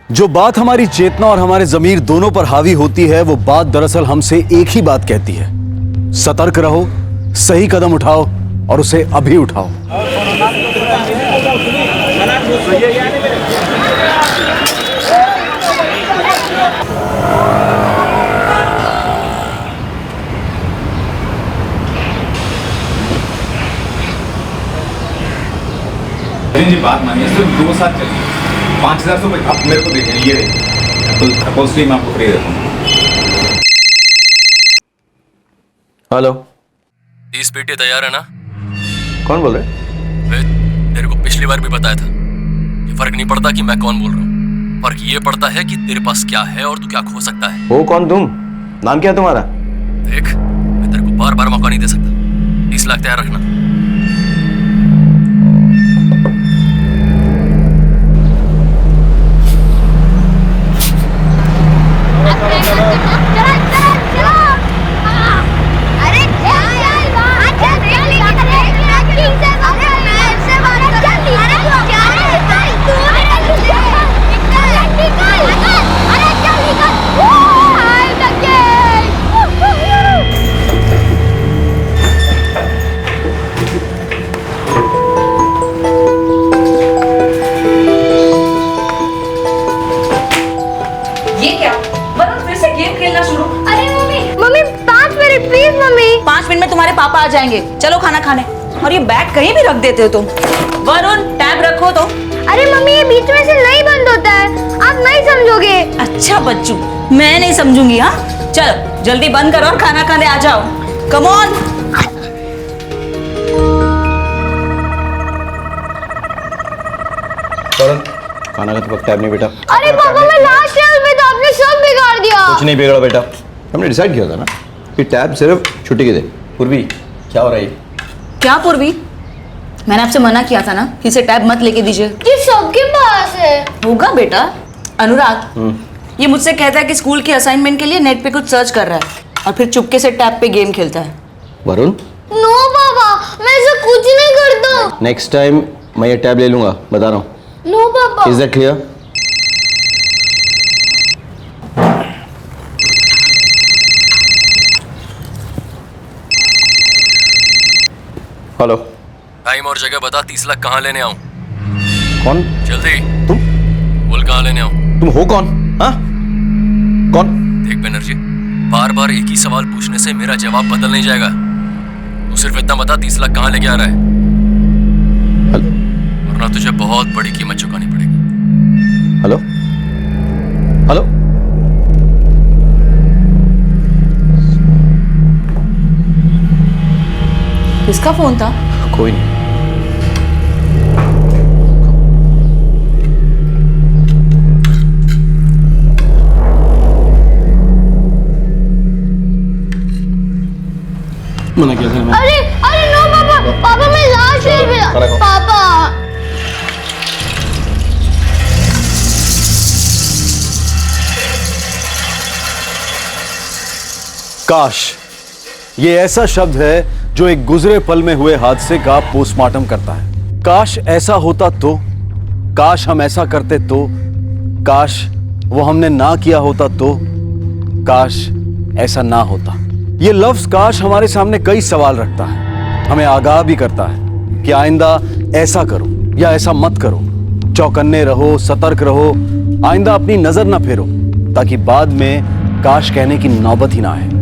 जो बात हमारी चेतना और हमारे जमीर दोनों पर हावी होती है, वो बात दरअसल हमसे एक ही बात कहती है। सतर्क रहो, सही कदम उठाओ और उसे अभी उठाओ। जी बात मानिए, सिर्फ 2 साल चलिए, 5,000 रुपये आप मेरे को देखें, ये देखिए, तो सपोजली मैं आपको फ्री देता हूँ। हेलो, 30 पेटी तैयार है ना? कौन बोल रहे? वे तेरे को पिछली बार भी बताया था, ये फर्क नहीं पड़ता कि मैं कौन बोल रहा हूँ, फर्क ये पड़ता है कि तेरे पास क्या है और तू क्या खो सकता है। वो कौन तुम? नाम क्या है तुम्हारा? देख, मैं तेरे को बार बार मौका नहीं दे सकता। 30 लाख तैयार रखना। ये क्या? वरुण फिर से गेम खेलना शुरू। अरे mummy 5 minute please mummy. 5 minute में तुम्हारे पापा आ जाएंगे, चलो खाना खाने। और ये बैग कहीं भी रख देते हो तुम। वरुण टैब रखो तो। अरे मम्मी ये बीच में से नहीं बंद होता है, आप नहीं समझोगे। अच्छा बच्चू, मैं नहीं समझूंगी। हाँ चलो जल्दी बंद करो और खाना खाने आ जाओ। Come on. खाना का तो वक्त टाइम नहीं बेटा। अरे पापा मैं लास्ट शेल्फ में था, आपने सब बिगाड़ दिया। कुछ नहीं बिगड़ा बेटा, हमने डिसाइड किया था ना कि टैब सिर्फ छुट्टी के दे। पूर्वी क्या हो रहा है? क्या पूर्वी? मैंने आपसे मना किया था ना कि इसे टैब मत लेके दीजिए। ये सबके पास है। होगा बेटा। अनुराग, ये मुझसे कहता है कि स्कूल के असाइनमेंट के लिए नेट पे कुछ सर्च कर रहा है और फिर चुपके से टैब पे गेम खेलता है। वरुण, नो पापा, मैं ऐसा कुछ नहीं करता। नेक्स्ट टाइम मैं ये टैब ले लूंगा, बता रहा हूँ। नो पापा। Is that clear? Hello, time और जगह बता, 30 लाख कहाँ लेने आऊँ? कौन जल्दी तुम? बोल, कहाँ लेने आऊँ? तुम हो कौन? हाँ कौन? देख बनर्जी, बार बार एक ही सवाल पूछने से मेरा जवाब बदल नहीं जाएगा। तू सिर्फ इतना बता, 30 लाख कहाँ लेके आ रहा है, वरना तुझे बहुत बड़ी कीमत चुकानी पड़ेगी। हेलो हेलो, किसका फोन था? कोई नहीं। मना किया था मैंने। अरे नो पापा, पापा मैं लास्ट शेल्फ में खाना खाओ। पापा। काश, ये ऐसा शब्द है जो एक गुजरे पल में हुए हादसे का पोस्टमार्टम करता है। काश ऐसा होता तो, काश हम ऐसा करते तो, काश वो हमने ना किया होता तो, काश ऐसा ना होता। ये लफ्ज काश हमारे सामने कई सवाल रखता है, हमें आगाह भी करता है कि आइंदा ऐसा करो या ऐसा मत करो। चौकन्ने रहो, सतर्क रहो, आइंदा अपनी नजर ना फेरो, ताकि बाद में काश कहने की नौबत ही ना आए।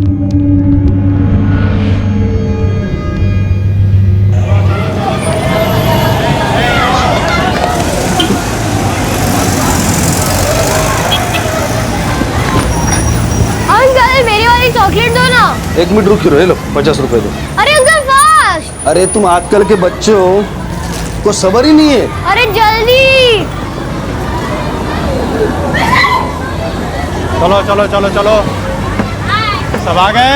अंकल मेरी वाली चॉकलेट दो ना। 1 मिनट रुक, ले लो 50 रुपए दो। अरे अंकल फास्ट। अरे तुम आजकल के बच्चों को सबर ही नहीं है। अरे जल्दी। चलो चलो चलो चलो, सब आ गए?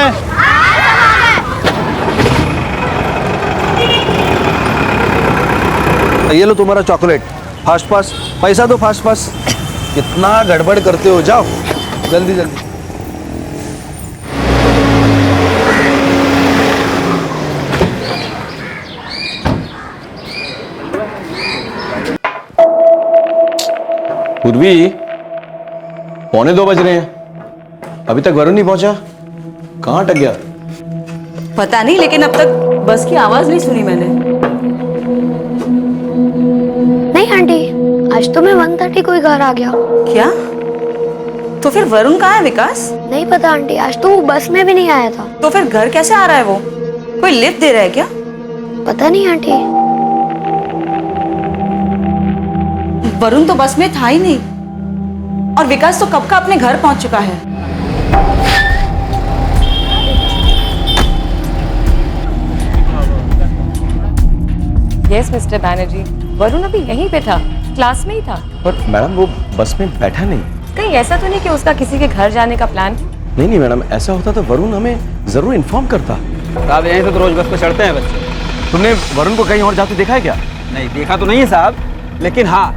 ये लो तुम्हारा चॉकलेट, फास्ट फास्ट पैसा दो, फास्ट फास्ट। कितना गड़बड़ करते हो, जाओ जल्दी जल्दी। पूर्वी, 2:45 बज रहे हैं, अभी तक वरुण नहीं पहुंचा। कहाँ अटक गया? पता नहीं, लेकिन अब तक बस की आवाज नहीं सुनी मैंने। नहीं आंटी, आज तो मैं 1:30 को ही घर आ गया। क्या? तो फिर वरुण कहाँ है विकास? नहीं पता आंटी, आज तो वो बस में भी नहीं आया था। तो फिर घर कैसे आ रहा है वो? कोई लिफ्ट दे रहा है क्या? पता नहीं आंटी। वरुण तो बस में था ही नहीं, और विकास तो कब का अपने घर पहुंच चुका है। यस मिस्टर बैनर्जी, वरुण अभी यहीं पे था, क्लास में ही था। पर मैडम वो बस में बैठा नहीं। कहीं ऐसा तो नहीं कि उसका किसी के घर जाने का प्लान? नहीं नहीं मैडम, ऐसा होता तो वरुण हमें जरूर इन्फॉर्म करता। साहब यहीं से तो रोज बस पे चढ़ते हैं बच्चे। तुमने वरुण को कहीं और जाते देखा है क्या? नहीं देखा तो नहीं है साहब, लेकिन हाँ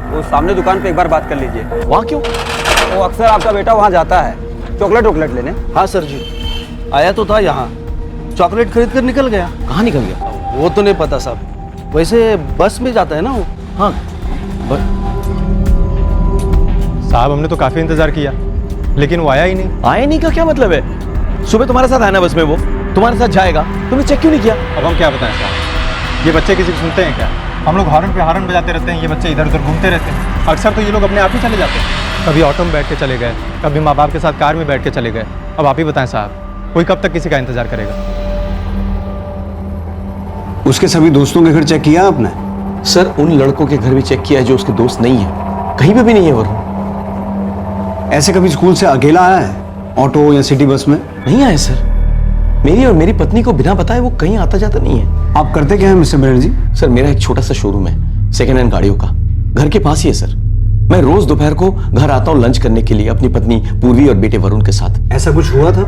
वो सामने दुकान पे एक बार बात कर लीजिए। वहाँ क्यों? वो अक्सर आपका बेटा वहाँ जाता है चॉकलेट लेने। हाँ सर जी, आया तो था यहाँ, चॉकलेट खरीद कर निकल गया। कहाँ निकल गया? वो तो नहीं पता साहब, वैसे बस में जाता है ना वो। हाँ साहब हमने तो काफी इंतजार किया, लेकिन वो आया ही नहीं। आए नहीं का क्या मतलब है? सुबह तुम्हारे साथ आया ना बस में, वो तुम्हारे साथ जाएगा, तुमने चेक क्यों नहीं किया? अब हम क्या बताएं साहब, ये बच्चे किसी को सुनते हैं क्या? हम लोग हॉर्न पे हॉर्न बजाते रहते हैं, ये बच्चे इधर उधर घूमते रहते हैं। अक्सर तो ये लोग अपने आप ही चले जाते हैं। कभी ऑटो में बैठ के चले गए, कभी माँ बाप के साथ कार में बैठ के चले गए। अब आप ही बताएं साहब, कोई कब तक किसी का इंतजार करेगा? उसके सभी दोस्तों के घर चेक किया आपने? सर उन लड़कों के घर भी चेक किया है जो उसके दोस्त नहीं है, कहीं पे भी नहीं है वरुण। ऐसे कभी स्कूल से अकेला आया है ऑटो या सिटी बस में? नहीं आया सर, मेरी और मेरी पत्नी को बिना बताए वो कहीं आता जाता नहीं है। आप करते क्या है मिस्टर बनर्जी? सर मेरा एक छोटा सा शोरूम है सेकेंड हैंड गाड़ियों का, घर के पास ही है सर। मैं रोज दोपहर को घर आता हूँ लंच करने के लिए अपनी पत्नी पूर्वी और बेटे वरुण के साथ। ऐसा कुछ हुआ था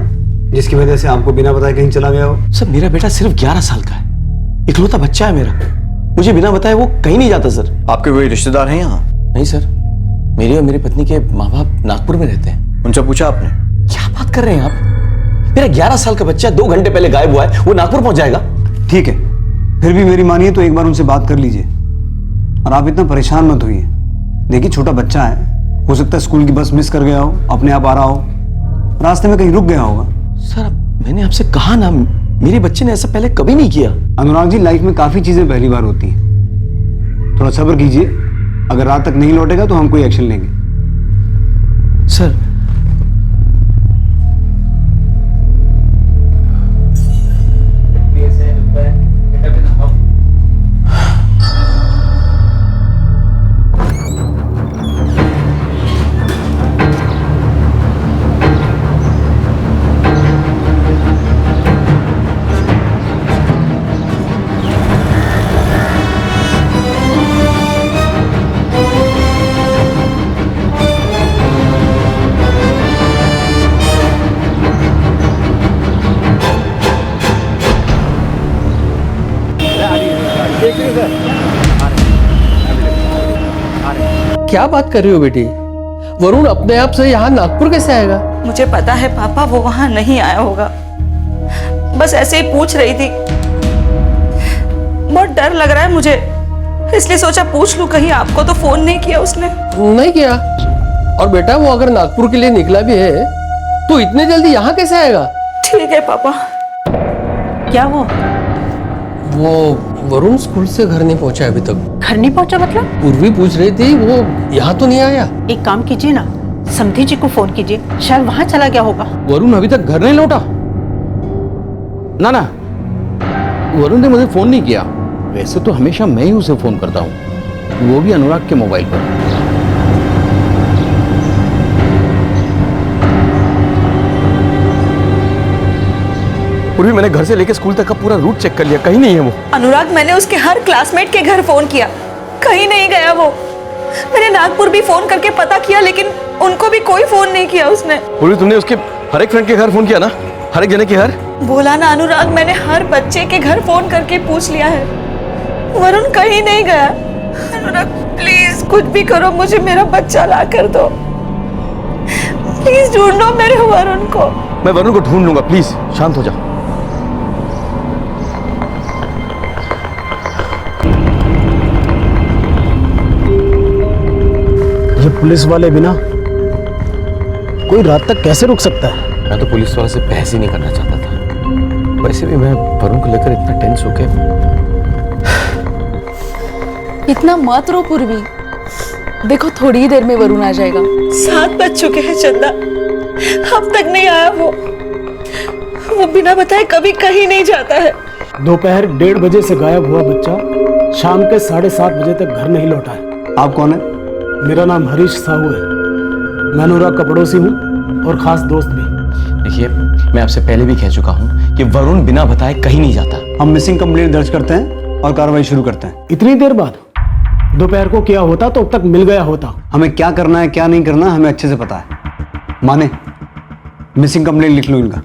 जिसकी वजह से आपको बिना बताए कहीं चला गया हो? सर मेरा बेटा सिर्फ 11 साल का है, इकलौता बच्चा है मेरा, मुझे बिना बताए वो कहीं नहीं जाता सर। आपके कोई रिश्तेदार हैं यहाँ? नहीं सर, मेरी और मेरी पत्नी के माँ बाप नागपुर में रहते हैं। उनसे पूछा आपने? क्या बात कर रहे हैं आप? मेरा 11 साल का बच्चा 2 घंटे पहले गायब हुआ है, वो नागपुर पहुंच जाएगा। ठीक है, फिर भी मेरी मानिए तो एक बार उनसे बात कर लीजिए, और आप इतना परेशान मत होइए। देखिए छोटा बच्चा है, हो सकता है स्कूल की बस मिस कर गया हो, अपने आप आ रहा हो, रास्ते में कहीं रुक गया होगा। सर मैंने आपसे कहा ना, मेरे बच्चे ने ऐसा पहले कभी नहीं किया। अनुराग जी, लाइफ में काफी चीजें पहली बार होती हैं, थोड़ा सब्र कीजिए। अगर रात तक नहीं लौटेगा तो हम कोई एक्शन लेंगे। सर क्या बात कर रही हो बेटी? वरुण अपने आप से यहाँ नागपुर कैसे आएगा? मुझे पता है पापा, वो वहां नहीं आया होगा, बस ऐसे ही पूछ रही थी। बहुत डर लग रहा है मुझे, इसलिए सोचा पूछ लूं, कहीं आपको तो फोन नहीं किया उसने? नहीं किया। और बेटा वो अगर नागपुर के लिए निकला भी है तो इतने जल्दी यहाँ कैसे आएगा? ठीक है पापा। क्या वो वरुण स्कूल से घर नहीं पहुंचा अभी तक। घर नहीं पहुंचा मतलब? पूर्वी पूछ रही थी, वो यहाँ तो नहीं आया। एक काम कीजिए ना, समधी जी को फोन कीजिए, शायद वहां चला गया होगा। वरुण अभी तक घर नहीं लौटा? ना वरुण ने मुझे फोन नहीं किया, वैसे तो हमेशा मैं ही उसे फोन करता हूँ, वो भी अनुराग के मोबाइल पर। पूर्वी मैंने घर से लेकर स्कूल तक का पूरा रूट चेक कर लिया, कहीं नहीं है वो। अनुराग, मैंने उसके हर क्लासमेट के घर फोन किया, कहीं नहीं गया वो। मैंने नागपुर भी फोन करके पता किया, लेकिन उनको भी कोई फोन नहीं किया उसने। पूर्वी तुमने उसके हर एक फ्रेंड के घर फोन किया ना, हर एक जने के घर? बोला ना अनुराग, मैंने हर बच्चे के घर फोन करके पूछ लिया है, वरुण कहीं नहीं गया। अनुराग प्लीज कुछ भी करो, मुझे मेरा बच्चा ला कर दो, प्लीज ढूंढो मेरे वरुण को। मैं वरुण को ढूंढ लूंगा, प्लीज शांत हो जाओ। ये पुलिस वाले भी ना कोई रात तक कैसे रुक सकता है? मैं तो पुलिस वाले से बहस ही नहीं करना चाहता था। वैसे भी मैं वरुण को लेकर इतना टेंस होके। इतना मत रो पूर्वी, देखो थोड़ी ही देर में वरुण आ जाएगा। 7 बज चुके हैं चंदा, अब तक नहीं आया वो बिना बताए कभी कहीं नहीं जाता है। दोपहर 1:30 बजे से गायब हुआ बच्चा शाम के 7:30 बजे तक घर नहीं लौटा है। आप कौन है? मेरा नाम हरीश साहू है, मैं अनुराग का पड़ोसी हूँ और खास दोस्त भी। देखिए, मैं आपसे पहले भी कह चुका हूँ कि वरुण बिना बताए कहीं नहीं जाता। हम मिसिंग कंप्लेंट दर्ज करते हैं और कार्रवाई शुरू करते हैं। इतनी देर बाद? दोपहर को क्या होता तो अब तक मिल गया होता। हमें क्या करना है क्या नहीं करना हमें अच्छे से पता है। माने, मिसिंग कंप्लेंट लिख लो इनका।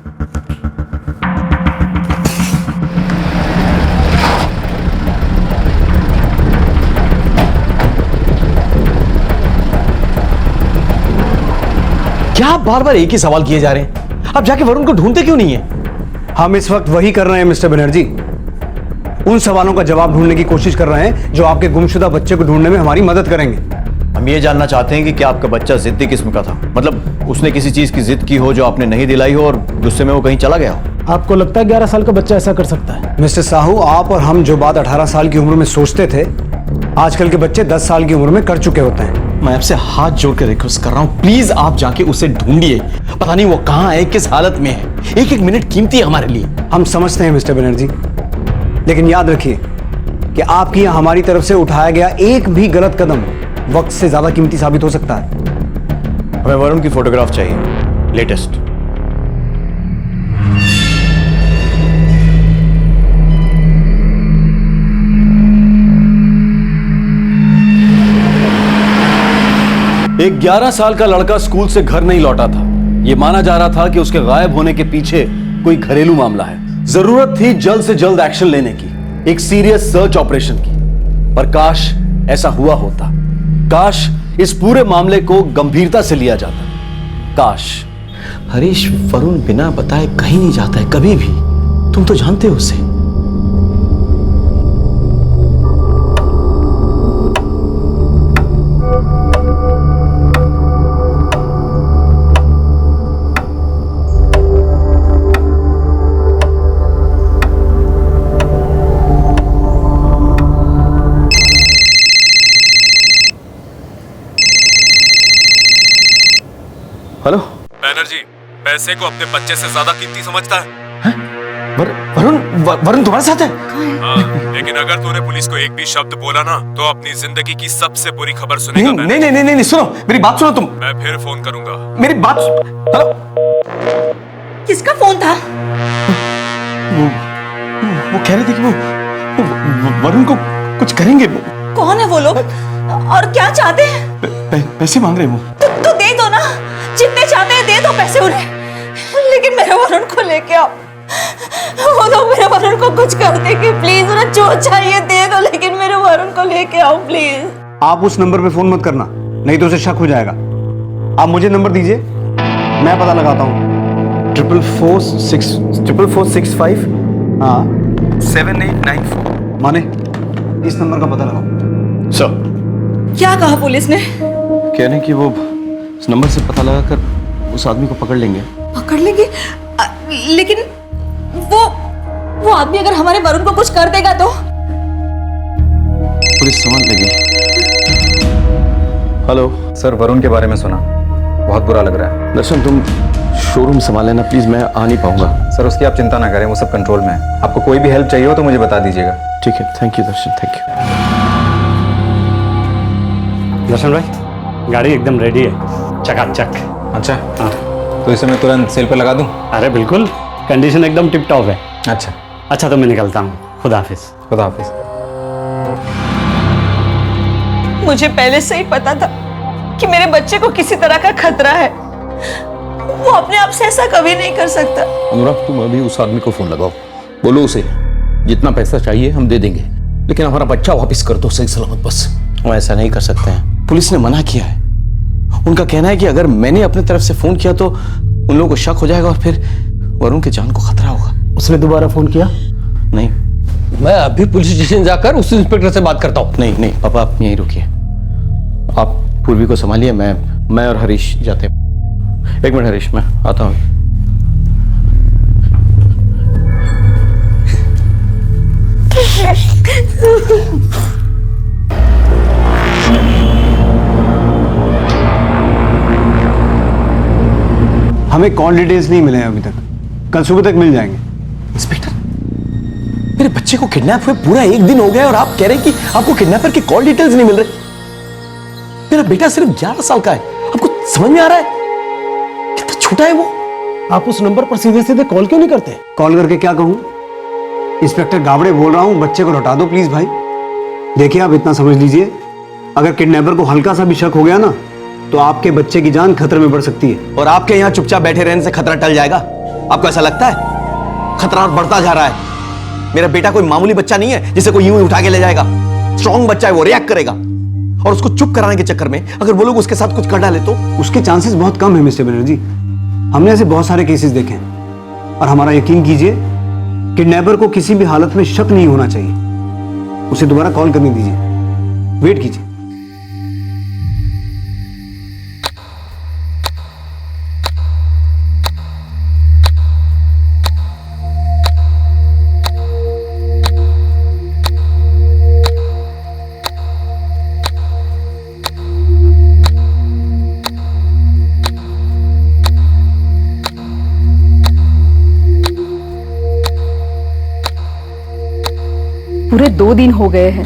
क्या आप बार बार एक ही सवाल किए जा रहे हैं? आप जाके वरुण को ढूंढते क्यों नहीं है? हम इस वक्त वही कर रहे हैं मिस्टर बनर्जी, उन सवालों का जवाब ढूंढने की कोशिश कर रहे हैं जो आपके गुमशुदा बच्चे को ढूंढने में हमारी मदद करेंगे। हम ये जानना चाहते हैं कि क्या आपका बच्चा जिद्दी किस्म का था, मतलब उसने किसी चीज की जिद की हो जो आपने नहीं दिलाई हो और गुस्से में वो कहीं चला गया हो। आपको लगता है 11 साल का बच्चा ऐसा कर सकता है? मिस्टर साहू, आप और हम जो बात 18 साल की उम्र में सोचते थे, आजकल के बच्चे 10 साल की उम्र में कर चुके होते हैं। मैं आपसे हाथ जोड़ कर रिक्वेस्ट कर रहा हूं, प्लीज आप जाके उसे ढूंढिए। पता नहीं वो कहां है, किस हालत में है। एक एक मिनट कीमती है हमारे लिए। हम समझते हैं मिस्टर बनर्जी, लेकिन याद रखिए कि आपकी या हमारी तरफ से उठाया गया एक भी गलत कदम वक्त से ज्यादा कीमती साबित हो सकता है। हमें वरुण की फोटोग्राफ चाहिए, लेटेस्ट। एक 11 साल का लड़का स्कूल से घर नहीं लौटा था। यह माना जा रहा था कि उसके गायब होने के पीछे कोई घरेलू मामला है। जरूरत थी जल्द से जल्द एक्शन लेने की, एक सीरियस सर्च ऑपरेशन की। पर काश ऐसा हुआ होता, काश इस पूरे मामले को गंभीरता से लिया जाता। काश। हरीश, वरुण बिना बताए कहीं नहीं जाता है कभी भी। तुम तो जानते हो उसे। हेलो बैनर्जी, पैसे को अपने बच्चे से ज्यादा कीमती समझता है? वरुण तुम्हारे साथ है? हाँ, लेकिन अगर तूने पुलिस को एक भी शब्द बोला ना तो अपनी जिंदगी की सबसे बुरी खबर सुनेगा। नहीं, सुनो मेरी बात सुनो तुम। मैं फिर फोन करूंगा। मेरी बात। हेलो, किसका फोन था? वो कह रहे थे कि वो वरुण को कुछ करेंगे। कौन है वो लोग और क्या चाहते हैं? पैसे मांग रहे हैं वो। तो दे दो ना, जितने चाहते हैं दे दो पैसे उन्हें, लेकिन मेरे वरुण को लेके आओ। वो लोग मेरे वरुण को कुछ कर देंगे, प्लीज उन्हें जो चाहिए दे दो, लेकिन मेरे वरुण को लेके आओ प्लीज। आप उस नंबर पे फोन मत करना, नहीं तो उसे शक हो जाएगा। आप मुझे नंबर दीजिए, मैं पता लगाता हूँ। 44465। हाँ, 7894। माने इस नंबर का पता लगाओ। सर, क्या कहा पुलिस ने? कह रहे हैं कि वो इस नंबर से पता लगाकर उस आदमी को पकड़ लेंगे। पकड़ लेंगे? लेकिन वो आदमी अगर हमारे वरुण को कुछ कर देगा तो? पुलिस समझ लेगी। हेलो सर, वरुण के बारे में सुना, बहुत बुरा लग रहा है। दर्शन, तुम शोरूम संभाल लेना प्लीज, मैं आ नहीं पाऊंगा। सर, उसकी आप चिंता ना करें, वो सब कंट्रोल में है। आपको कोई भी हेल्प चाहिए हो तो मुझे बता दीजिएगा। ठीक है, thank you Darshan, thank you. Darshan भाई, गाड़ी एकदम रेडी है, चकाचक। अच्छा, हाँ, तो इसे मैं तुरंत सेल पर लगा दूं? अरे बिल्कुल, कंडीशन एकदम टिप टॉप है। अच्छा, तो मैं निकलता हूँ। खुदा हाफिज। खुदा हाफिज। मुझे पहले से ही पता था कि मेरे बच्चे को किसी तरह का खतरा है। वो अपने आप से ऐसा कभी नहीं कर सकता। अनुराग, तुम अभी उस आदमी को फोन लगाओ, बोलो उसे जितना पैसा चाहिए हम दे देंगे, लेकिन हमारा बच्चा वापस कर दो सही सलामत बस। वो ऐसा नहीं कर सकते हैं, पुलिस ने मना किया है। उनका कहना है कि अगर मैंने अपनी तरफ से फोन किया तो उन लोगों को शक हो जाएगा और फिर वरुण के जान को खतरा होगा। उसने दोबारा फोन किया? नहीं। मैं अभी पुलिस स्टेशन जाकर उस इंस्पेक्टर से बात करता हूँ। नहीं पापा, आप यहीं रुकिए, आप पूर्वी को संभालिए, मैं और हरीश जाते हैं। एक मिनट हरीश, मैं आता हूँ। हमें कॉल डिटेल्स नहीं मिले हैं अभी तक, कल सुबह तक मिल जाएंगे। इंस्पेक्टर, मेरे बच्चे को किडनैप हुए पूरा 1 दिन हो गया और आप कह रहे हैं कि आपको किडनैपर की कॉल डिटेल्स नहीं मिल रहे। मेरा बेटा सिर्फ 11 साल का है, आपको समझ में आ रहा है कितना छोटा है वो? आप उस नंबर पर सीधे सीधे कॉल क्यों नहीं करते? कॉल करके क्या कहूँ? इंस्पेक्टर गावड़े बोल रहा हूँ, बच्चे को लौटा दो प्लीज भाई। देखिए आप इतना समझ लीजिए, अगर किडनैपर को हल्का सा भी शक हो गया ना तो आपके बच्चे की जान खतरे में पड़ सकती है। और आपके यहाँ चुपचाप बैठे रहने से खतरा टल जाएगा? आपको ऐसा लगता है? खतरा और बढ़ता जा रहा है। मेरा बेटा कोई मामूली बच्चा नहीं है जिसे कोई यूं ही उठा के ले जाएगा। स्ट्रॉन्ग बच्चा है, वो रिएक्ट करेगा। और उसको चुप कराने के चक्कर में अगर वो लोग उसके साथ कुछ कर डाले तो? उसके चांसेस बहुत कम है मिस्टर बनर्जी, हमने ऐसे बहुत सारे केसेस देखे हैं। और हमारा यकीन कीजिए, किडनैपर को किसी भी हालत में शक नहीं होना चाहिए। उसे दोबारा कॉल करने दीजिए, वेट कीजिए। पूरे 2 दिन हो गए हैं,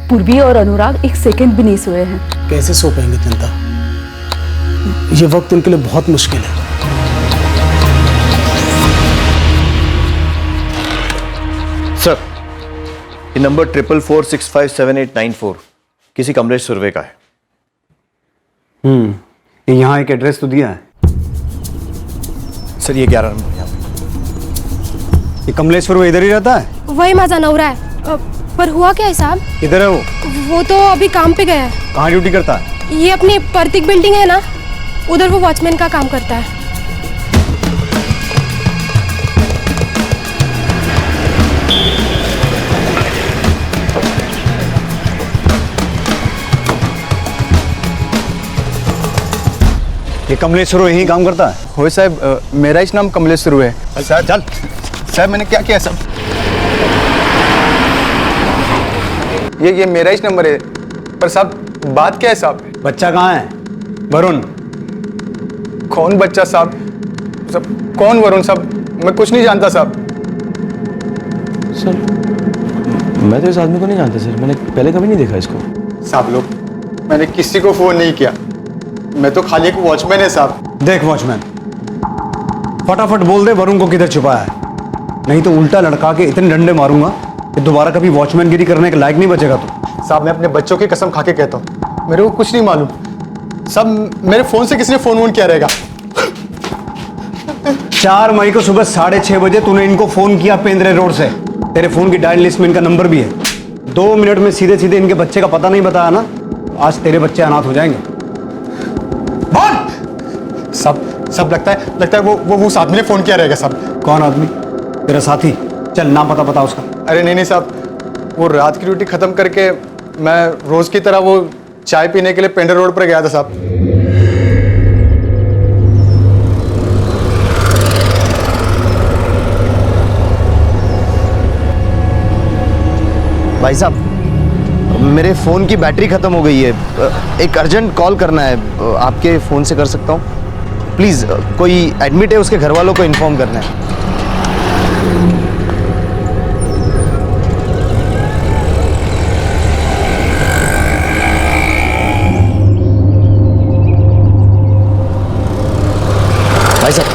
पूर्वी और अनुराग 1 सेकंड भी नहीं सोए हैं। कैसे सो पाएंगे चिंता? ये वक्त उनके लिए बहुत मुश्किल है। सर, ये नंबर 44465789 किसी कमलेश सुरवे का है। ये यहाँ एक एड्रेस तो दिया है। सर ये 11 नंबर यहाँ पे। ये कमलेश सुरवे इधर ही रहता है? वही माझा नवरा है। पर हुआ क्या है साहब? किधर है वो? वो तो अभी काम पे गया है। कहाँ ड्यूटी करता है? ये अपनी प्रतीक बिल्डिंग है ना, उधर वो वॉचमैन का काम करता है। ये कमलेश सुरवे यहीं काम करता है? हो साहब, मेरा ही नाम कमलेश सुरवे है। सर चल, साहब मैंने क्या किया साहब? ये मेरा ही नंबर है। पर साहब बात क्या है साहब? बच्चा कहाँ है? वरुण। कौन बच्चा साहब? सब कौन वरुण साहब? मैं कुछ नहीं जानता साहब। सर मैं तो इस आदमी को नहीं जानता सर, मैंने पहले कभी नहीं देखा इसको। साहब लोग, मैंने किसी को फोन नहीं किया, मैं तो खाली एक वॉचमैन है साहब। देख वॉचमैन, फटाफट बोल दे वरुण को किधर छुपाया है, नहीं तो उल्टा लड़का के इतने डंडे मारूंगा कि दोबारा कभी वॉचमैन गिरी करने के लायक नहीं बचेगा तू। साहब मैं अपने बच्चों की कसम खा के कहता हूँ, मेरे को कुछ नहीं मालूम। सब मेरे फोन से किसी ने फोन किया रहेगा। 4 मई को सुबह 6:30 बजे तूने इनको फोन किया पेंद्रे रोड से। तेरे फोन की डायल लिस्ट में इनका नंबर भी है। 2 मिनट में सीधे सीधे इनके बच्चे का पता नहीं बताया ना, आज तेरे बच्चे अनाथ हो जाएंगे। सब लगता है वो उस आदमी ने फोन किया रहेगा साहब। कौन आदमी? तेरा साथी? चल नाम पता बता उसका। अरे नहीं साहब, वो रात की ड्यूटी खत्म करके मैं रोज की तरह वो चाय पीने के लिए पेंडर रोड पर गया था साहब। भाई साहब, मेरे फोन की बैटरी खत्म हो गई है, एक अर्जेंट कॉल करना है, आपके फोन से कर सकता हूँ? प्लीज, कोई एडमिट है, उसके घर वालों को इन्फॉर्म करना है। भाई साहब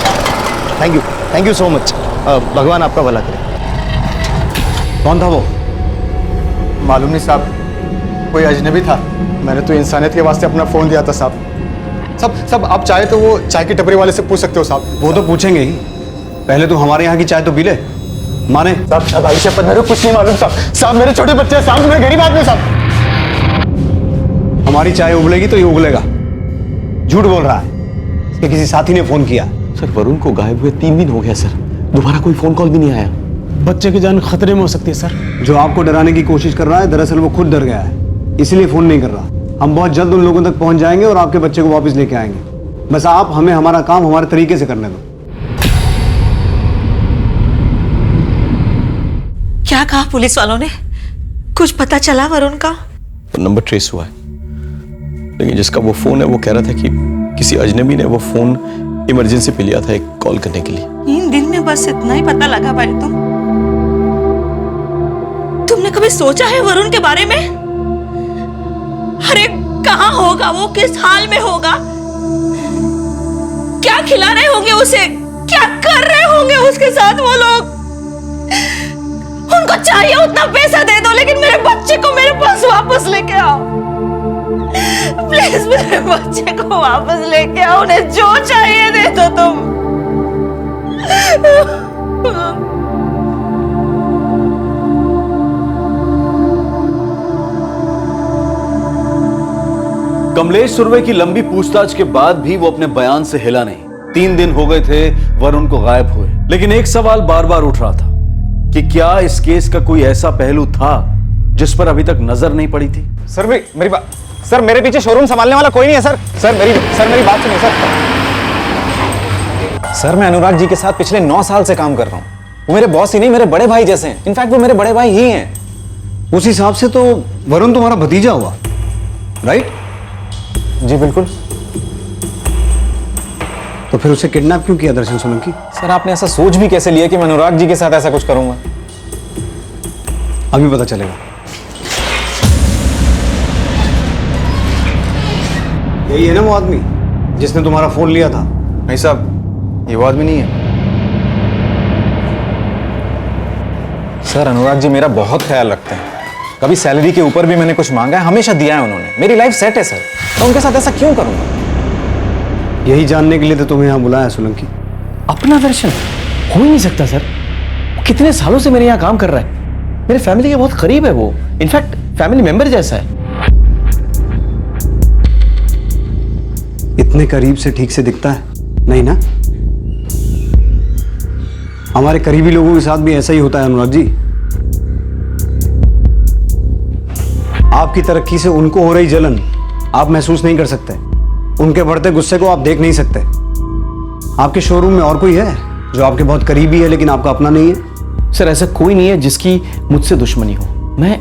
थैंक यू सो मच, भगवान आपका भला करे। कौन था वो? मालूम नहीं साहब, कोई अजनबी था। मैंने तो इंसानियत के वास्ते अपना फोन दिया था साहब। सब आप चाहे तो वो चाय की टपरी वाले से पूछ सकते हो साहब। वो तो पूछेंगे ही, पहले तो हमारे यहाँ की चाय तो पी ले। माने साहब भाई शपथ, मेरे को कुछ नहीं मालूम साहब। साहब मेरे छोटे बच्चे हैं साहब, मैं गरीब आदमी साहब। हमारी चाय उबलेगी तो ये उगलेगा। झूठ बोल रहा है, इसके किसी साथी ने फोन किया। सर वरुण को गायब हुए 3 दिन हो गया सर, दोबारा कोई फोन कॉल भी नहीं आया। बच्चे की जान खतरे में हो सकती है सर। जो आपको डराने की कोशिश कर रहा है, दरअसल वो खुद डर गया है, इसलिए फोन नहीं कर रहा। हम बहुत जल्द उन लोगों तक पहुंच जाएंगे और आपके बच्चे को वापस लेके आएंगे। बस आप हमें हमारा काम हमारे तरीके से करने दो। क्या कहा पुलिस वालों ने? कुछ पता चला वरुण का? नंबर ट्रेस हुआ है, लेकिन जिसका वो फोन है वो कह रहा था कि किसी अजनबी ने वो फोन इमरजेंसी पे लिया था एक कॉल करने के लिए। 3 दिन में बस इतना ही पता लगा पाए तुमने कभी सोचा है वरुण के बारे में? अरे कहाँ होगा वो, किस हाल में होगा, क्या खिला रहे होंगे उसे, क्या कर रहे होंगे उसके साथ वो लोग? उनको चाहिए उतना पैसा दे दो, लेकिन मेरे बच्चे को मेरे पास वापस लेके आओ प्लीज। मेरे बच्चे को वापस लेके आओ, उन्हें जो चाहिए दे दो तुम। कमलेश सुरवे की लंबी पूछताछ के बाद भी वो अपने बयान से हिला नहीं। 3 दिन हो गए थे वरुण को गायब हुए, लेकिन एक सवाल बार बार उठ रहा था कि क्या इस केस का कोई ऐसा पहलू था जिस पर अभी तक नजर नहीं पड़ी थी। सर मेरी बात, सर मेरे पीछे शोरूम संभालने वाला कोई नहीं है सर मेरी बात सुनिए सर मैं अनुराग जी के साथ पिछले 9 साल से काम कर रहा हूँ। वो मेरे बॉस ही नहीं, मेरे बड़े भाई जैसे हैं। इनफैक्ट वो मेरे बड़े भाई ही हैं। उस हिसाब से तो वरुण तुम्हारा भतीजा हुआ, राइट? जी बिल्कुल। तो फिर उसे किडनैप क्यों किया दर्शन सोलंकी? सर आपने ऐसा सोच भी कैसे लिया कि मैं अनुराग जी के साथ ऐसा कुछ करूंगा? अभी पता चलेगा। यही है ना वो आदमी जिसने तुम्हारा फोन लिया था? नहीं साहब, ये वो आदमी नहीं है। सर अनुराग जी मेरा बहुत ख्याल रखते हैं। कभी सैलरी के ऊपर भी मैंने कुछ मांगा है, हमेशा दिया है उन्होंने। मेरी लाइफ सेट है सर, तो उनके साथ ऐसा क्यों करूंगा? यही जानने के लिए तो तुम्हें यहां बुलाया सोलंकी। अपना दर्शन हो ही नहीं सकता सर। कितने सालों से मेरे यहाँ काम कर रहा है, मेरे फैमिली के बहुत करीब है वो, इनफैक्ट फैमिली मेंबर जैसा है। इतने करीब से ठीक से दिखता है नहीं ना? हमारे करीबी लोगों के साथ भी ऐसा ही होता है अनुराग जी। आपकी तरक्की से उनको हो रही जलन आप महसूस नहीं कर सकते, उनके बढ़ते गुस्से को आप देख नहीं सकते। आपके शोरूम में और कोई है जो आपके बहुत करीबी है लेकिन आपका अपना नहीं है? सर ऐसा कोई नहीं है जिसकी मुझसे दुश्मनी हो। मैं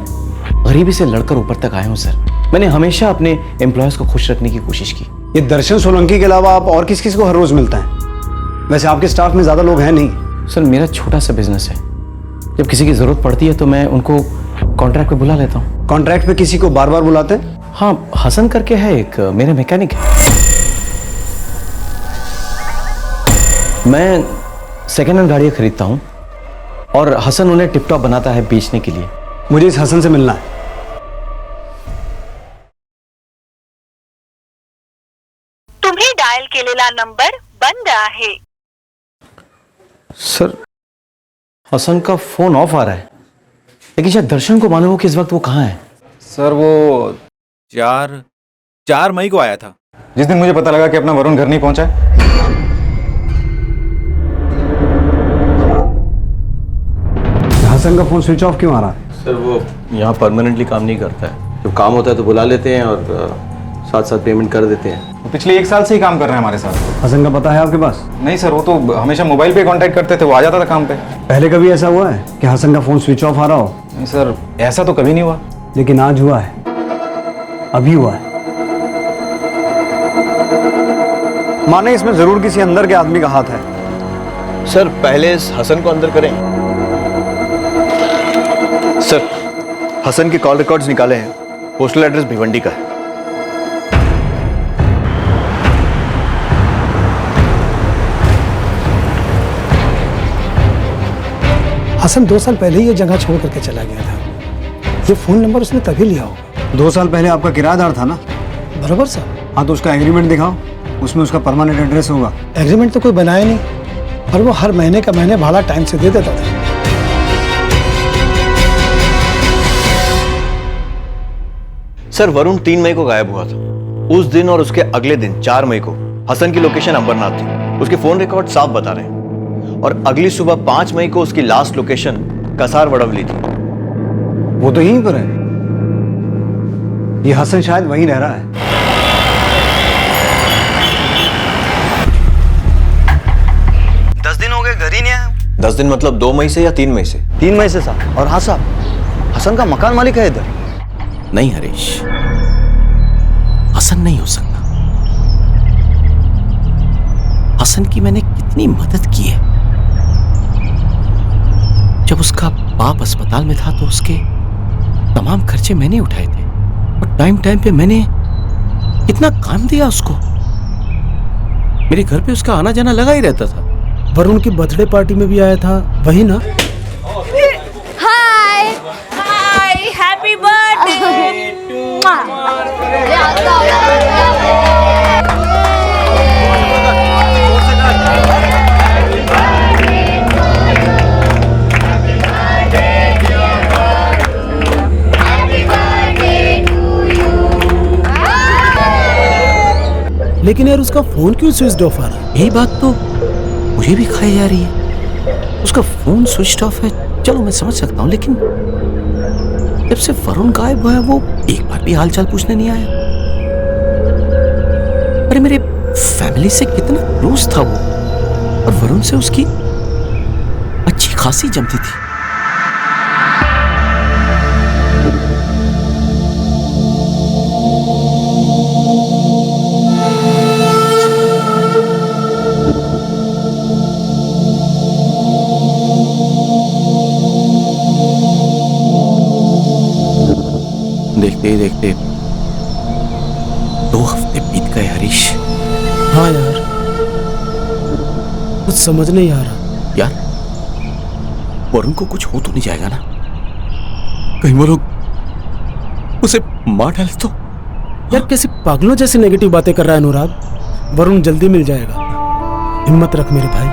गरीबी से लड़कर ऊपर तक आया हूं सर। मैंने हमेशा अपने एम्प्लॉयज को खुश रखने की कोशिश की। ये दर्शन सोलंकी के अलावा आप और किस किस को हर रोज मिलता है? वैसे आपके स्टाफ में ज्यादा लोग हैं नहीं। सर मेरा छोटा सा बिजनेस है, जब किसी की जरूरत पड़ती है तो मैं उनको कॉन्ट्रैक्ट पे बुला लेता हूँ। कॉन्ट्रैक्ट पे किसी को बार बार बुलाते हैं? हाँ, हसन करके है एक, मेरे मैकेनिक है। मैं सेकेंड हैंड गाड़ियाँ खरीदता हूँ और हसन उन्हें टिप टॉप बनाता है बेचने के लिए। मुझे इस हसन से मिलना है। तुम्हें डायल केलेला नंबर बंद आहे। सर हसन का फोन ऑफ आ रहा है, लेकिन शायद दर्शन को मालूम हो कि इस वक्त वो कहाँ है। सर वो 4 मई को आया था, जिस दिन मुझे पता लगा कि अपना वरुण घर नहीं पहुंचा है। हसन का फोन स्विच ऑफ क्यों आ रहा है? सर वो यहाँ परमानेंटली काम नहीं करता है, जब काम होता है तो बुला लेते हैं और साथ साथ पेमेंट कर देते हैं। वो पिछले 1 साल से ही काम कर रहे हैं हमारे साथ। हसन का पता है आपके पास? नहीं सर, वो तो हमेशा मोबाइल पे कांटेक्ट करते थे, वो आ जाता था काम पे। पहले कभी ऐसा हुआ है कि हसन का फोन स्विच ऑफ आ रहा हो? नहीं सर, ऐसा तो कभी नहीं हुआ। लेकिन आज हुआ है, अभी हुआ है। माने इसमें जरूर किसी अंदर के आदमी का हाथ है। सर पहले इस हसन को अंदर करें। सर हसन के कॉल रिकॉर्ड्स निकाले हैं, पोस्टल एड्रेस भिवंडी का है। हसन 2 साल पहले ही ये जगह छोड़ करके चला गया था। ये फोन नंबर उसने तभी लिया होगा। 2 साल पहले आपका किराएदार था ना? बराबर साहब। हाँ तो उसका एग्रीमेंट दिखाओ, उसमें उसका परमानेंट एड्रेस होगा। एग्रीमेंट तो कोई बनाया नहीं, और वो हर महीने का महीने भाड़ा टाइम से दे देता था। सर वरुण 3 मई को गायब हुआ था। उस दिन और उसके अगले दिन 4 मई को हसन की लोकेशन अंबरनाथ थी। उसके फोन रिकॉर्ड साफ बता रहे हैं। और अगली सुबह 5 मई को उसकी लास्ट लोकेशन कसार वड़वली थी। वो तो यहीं पर है। ये हसन शायद वहीं रह रहा है। 10 दिन मतलब 2 मई से या 3 मई से? 3 मई से साहब। और हाँ साहब, हसन का मकान मालिक है इधर। नहीं हरीश, हसन नहीं हो सकता। हसन की मैंने कितनी मदद की है। जब उसका बाप अस्पताल में था तो उसके तमाम खर्चे मैंने उठाए थे और टाइम टाइम पे मैंने कितना काम दिया उसको। मेरे घर पे उसका आना जाना लगा ही रहता था। वरुण की बर्थडे पार्टी में भी आया था, वही ना? हाय हाय, हैप्पी बर्थडे। लेकिन यार उसका फोन क्यों स्विच ऑफ आ रहा है? यही बात तो मुझे भी खाई जा रही है। उसका फोन स्विच ऑफ है, चलो मैं समझ सकता हूँ, लेकिन जब से वरुण गायब हुआ है वो एक बार भी हालचाल पूछने नहीं आया। अरे मेरे फैमिली से कितना क्लोज था वो, और वरुण से उसकी अच्छी खासी जमती थी। देखते ही देखते 2 हफ्ते बीत गए हरीश। हाँ यार, कुछ समझ नहीं आ रहा। यार वरुण को कुछ हो तो नहीं जाएगा ना? कहीं वो लोग उसे मार डाले तो? यार कैसे पागलों जैसी नेगेटिव बातें कर रहा है अनुराग। वरुण जल्दी मिल जाएगा, हिम्मत रख मेरे भाई।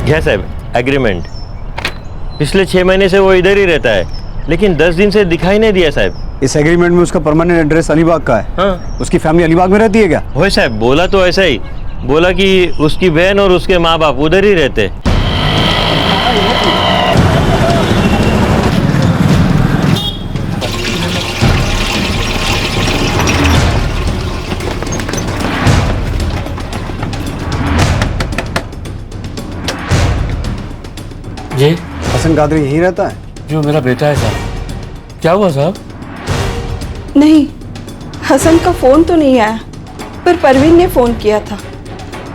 यह साहब एग्रीमेंट। पिछले 6 महीने से वो इधर ही रहता है, लेकिन 10 दिन से दिखाई नहीं दिया साहब। इस एग्रीमेंट में उसका परमानेंट एड्रेस अलीबाग का है। हाँ। उसकी फैमिली अलीबाग में रहती है क्या? वही साहब, बोला तो ऐसा ही, बोला कि उसकी बहन और उसके माँ बाप उधर ही रहते। जी हसन कादरी यहीं रहता है? जो मेरा बेटा है साहब। क्या हुआ साहब? नहीं, हसन का फोन तो नहीं आया, पर परवीन ने फोन किया था।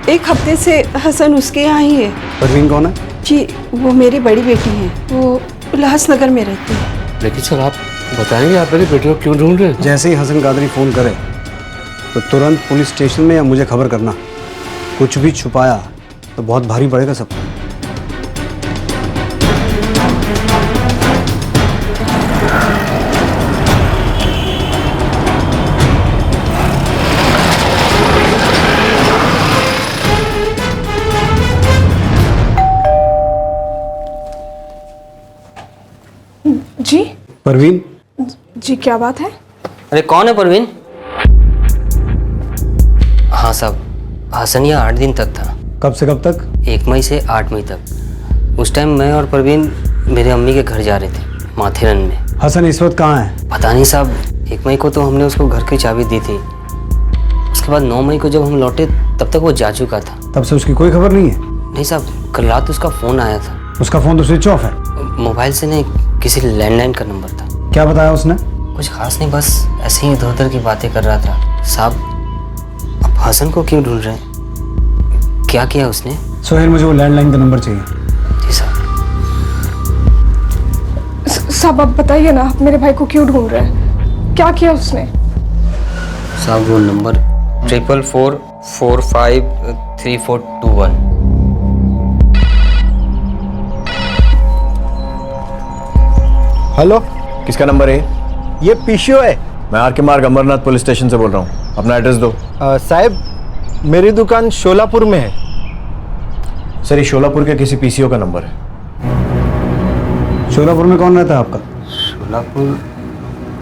1 हफ्ते से हसन उसके यहाँ ही है। परवीन कौन है? जी वो मेरी बड़ी बेटी है, वो उल्लासनगर में रहती है। लेकिन सर आप बताएंगे आप मेरे बेटे को क्यों ढूंढ रहे हैं? जैसे ही हसन कादरी फोन करे तो तुरंत पुलिस स्टेशन में या मुझे खबर करना। कुछ भी छुपाया तो बहुत भारी पड़ेगा सबको। जी परवीन। जी क्या बात है? अरे कौन है परवीन? हाँ साहब, हसन यहाँ 8 दिन तक था। कब से कब तक? 1 मई से 8 मई तक। उस टाइम मैं और परवीन मेरे अम्मी के घर जा रहे थे, माथेरन में। हसन इस वक्त कहाँ है? पता नहीं साहब, 1 मई को तो हमने उसको घर की चाबी दी थी। उसके बाद 9 मई को जब हम लौटे तब तक वो जा चुका था। तब से उसकी कोई खबर नहीं है? नहीं साहब, कल रात उसका फ़ोन आया था। उसका फ़ोन तो स्विच ऑफ है। मोबाइल से नहीं, किसी लैंडलाइन का नंबर था। क्या बताया उसने? कुछ खास नहीं, बस ऐसे ही इधर उधर की बातें कर रहा था। साहब आप हसन को क्यों ढूंढ रहे हैं? क्या किया उसने? सोहेल, मुझे वो लैंडलाइन का नंबर चाहिए। जी साहब। साहब आप बताइए ना, आप मेरे भाई को क्यों ढूंढ रहे हैं? क्या किया उसने? साहब वो नंबर 444453421। हेलो, किसका नंबर है? ये पीसीओ है। मैं आर के मार्ग अमरनाथ पुलिस स्टेशन से बोल रहा हूँ। अपना एड्रेस दो। साहब, मेरी दुकान शोलापुर में है। सर, ये शोलापुर के किसी पीसीओ का नंबर है। शोलापुर में कौन रहता है आपका? शोलापुर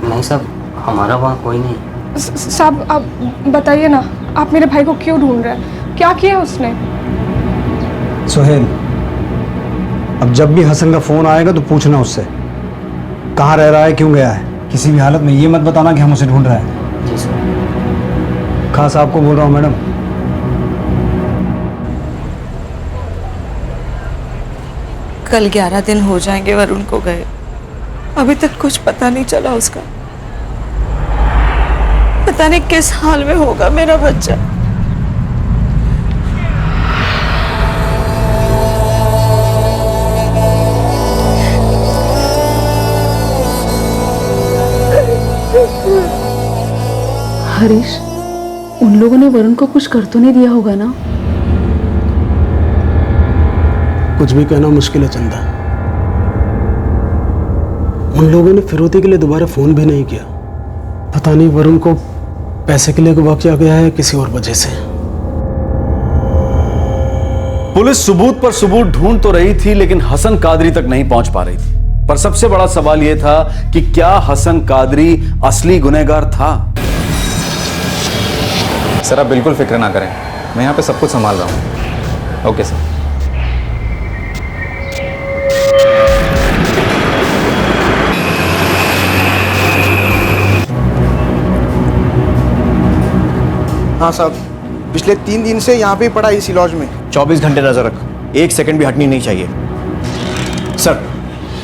नहीं साहब, हमारा वहाँ कोई नहीं। साहब आप बताइए ना, आप मेरे भाई को क्यों ढूंढ रहे हैं? क्या किया उसने? सोहेल, अब जब भी हसन का फोन आएगा तो पूछना उससे कहाँ रह रहा है, क्यों गया है। किसी भी हालत में ये मत बताना कि हम उसे ढूंढ रहे हैं। जी सर। खास आपको बोल रहा हूँ मैडम। कल 11 दिन हो जाएंगे वरुण को गए, अभी तक कुछ पता नहीं चला उसका। पता नहीं किस हाल में होगा मेरा बच्चा। हरीश, उन लोगों ने वरुण को कुछ कर तो नहीं दिया होगा ना? कुछ भी कहना मुश्किल है चंदा। उन लोगों ने फिरौती के लिए दोबारा फोन भी नहीं किया। पता नहीं वरुण को पैसे के लिए गवा किया गया है किसी और वजह से। पुलिस सबूत पर सबूत ढूंढ तो रही थी, लेकिन हसन कादरी तक नहीं पहुंच पा रही थी। पर सबसे बड़ा सवाल यह था कि क्या हसन कादरी असली गुनहगार था? सर, आप बिल्कुल फिक्र ना करें, मैं यहाँ पे सब कुछ संभाल रहा हूँ। Okay sir. हाँ साहब, पिछले 3 दिन से यहाँ पे ही पड़ा इसी लॉज में। 24 घंटे नजर रख, 1 सेकंड भी हटनी नहीं चाहिए। सर,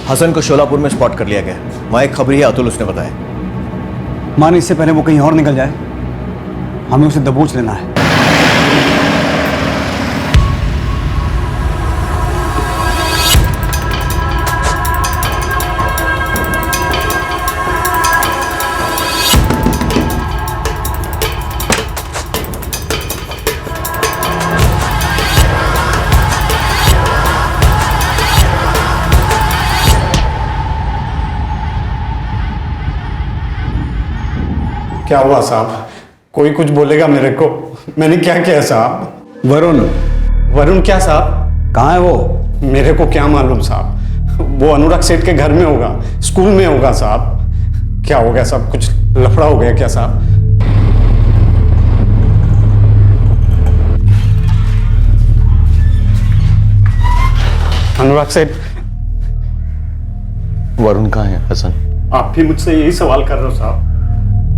हसन को शोलापुर में स्पॉट कर लिया गया। वहाँ एक खबरी है, अतुल, उसने बताया। मान इससे पहले वो कहीं और निकल जाए, हमें उसे दबोच लेना है। क्या हुआ साहब? कोई कुछ बोलेगा मेरे को? मैंने क्या किया साहब? वरुण क्या साहब? कहाँ है वो? मेरे को क्या मालूम साहब। वो अनुराग सेठ के घर में होगा, स्कूल में होगा साहब। क्या हो गया साहब? कुछ लफड़ा हो गया क्या साहब? अनुराग सेठ। वरुण कहाँ है हसन? आप भी मुझसे यही सवाल कर रहे हो साहब?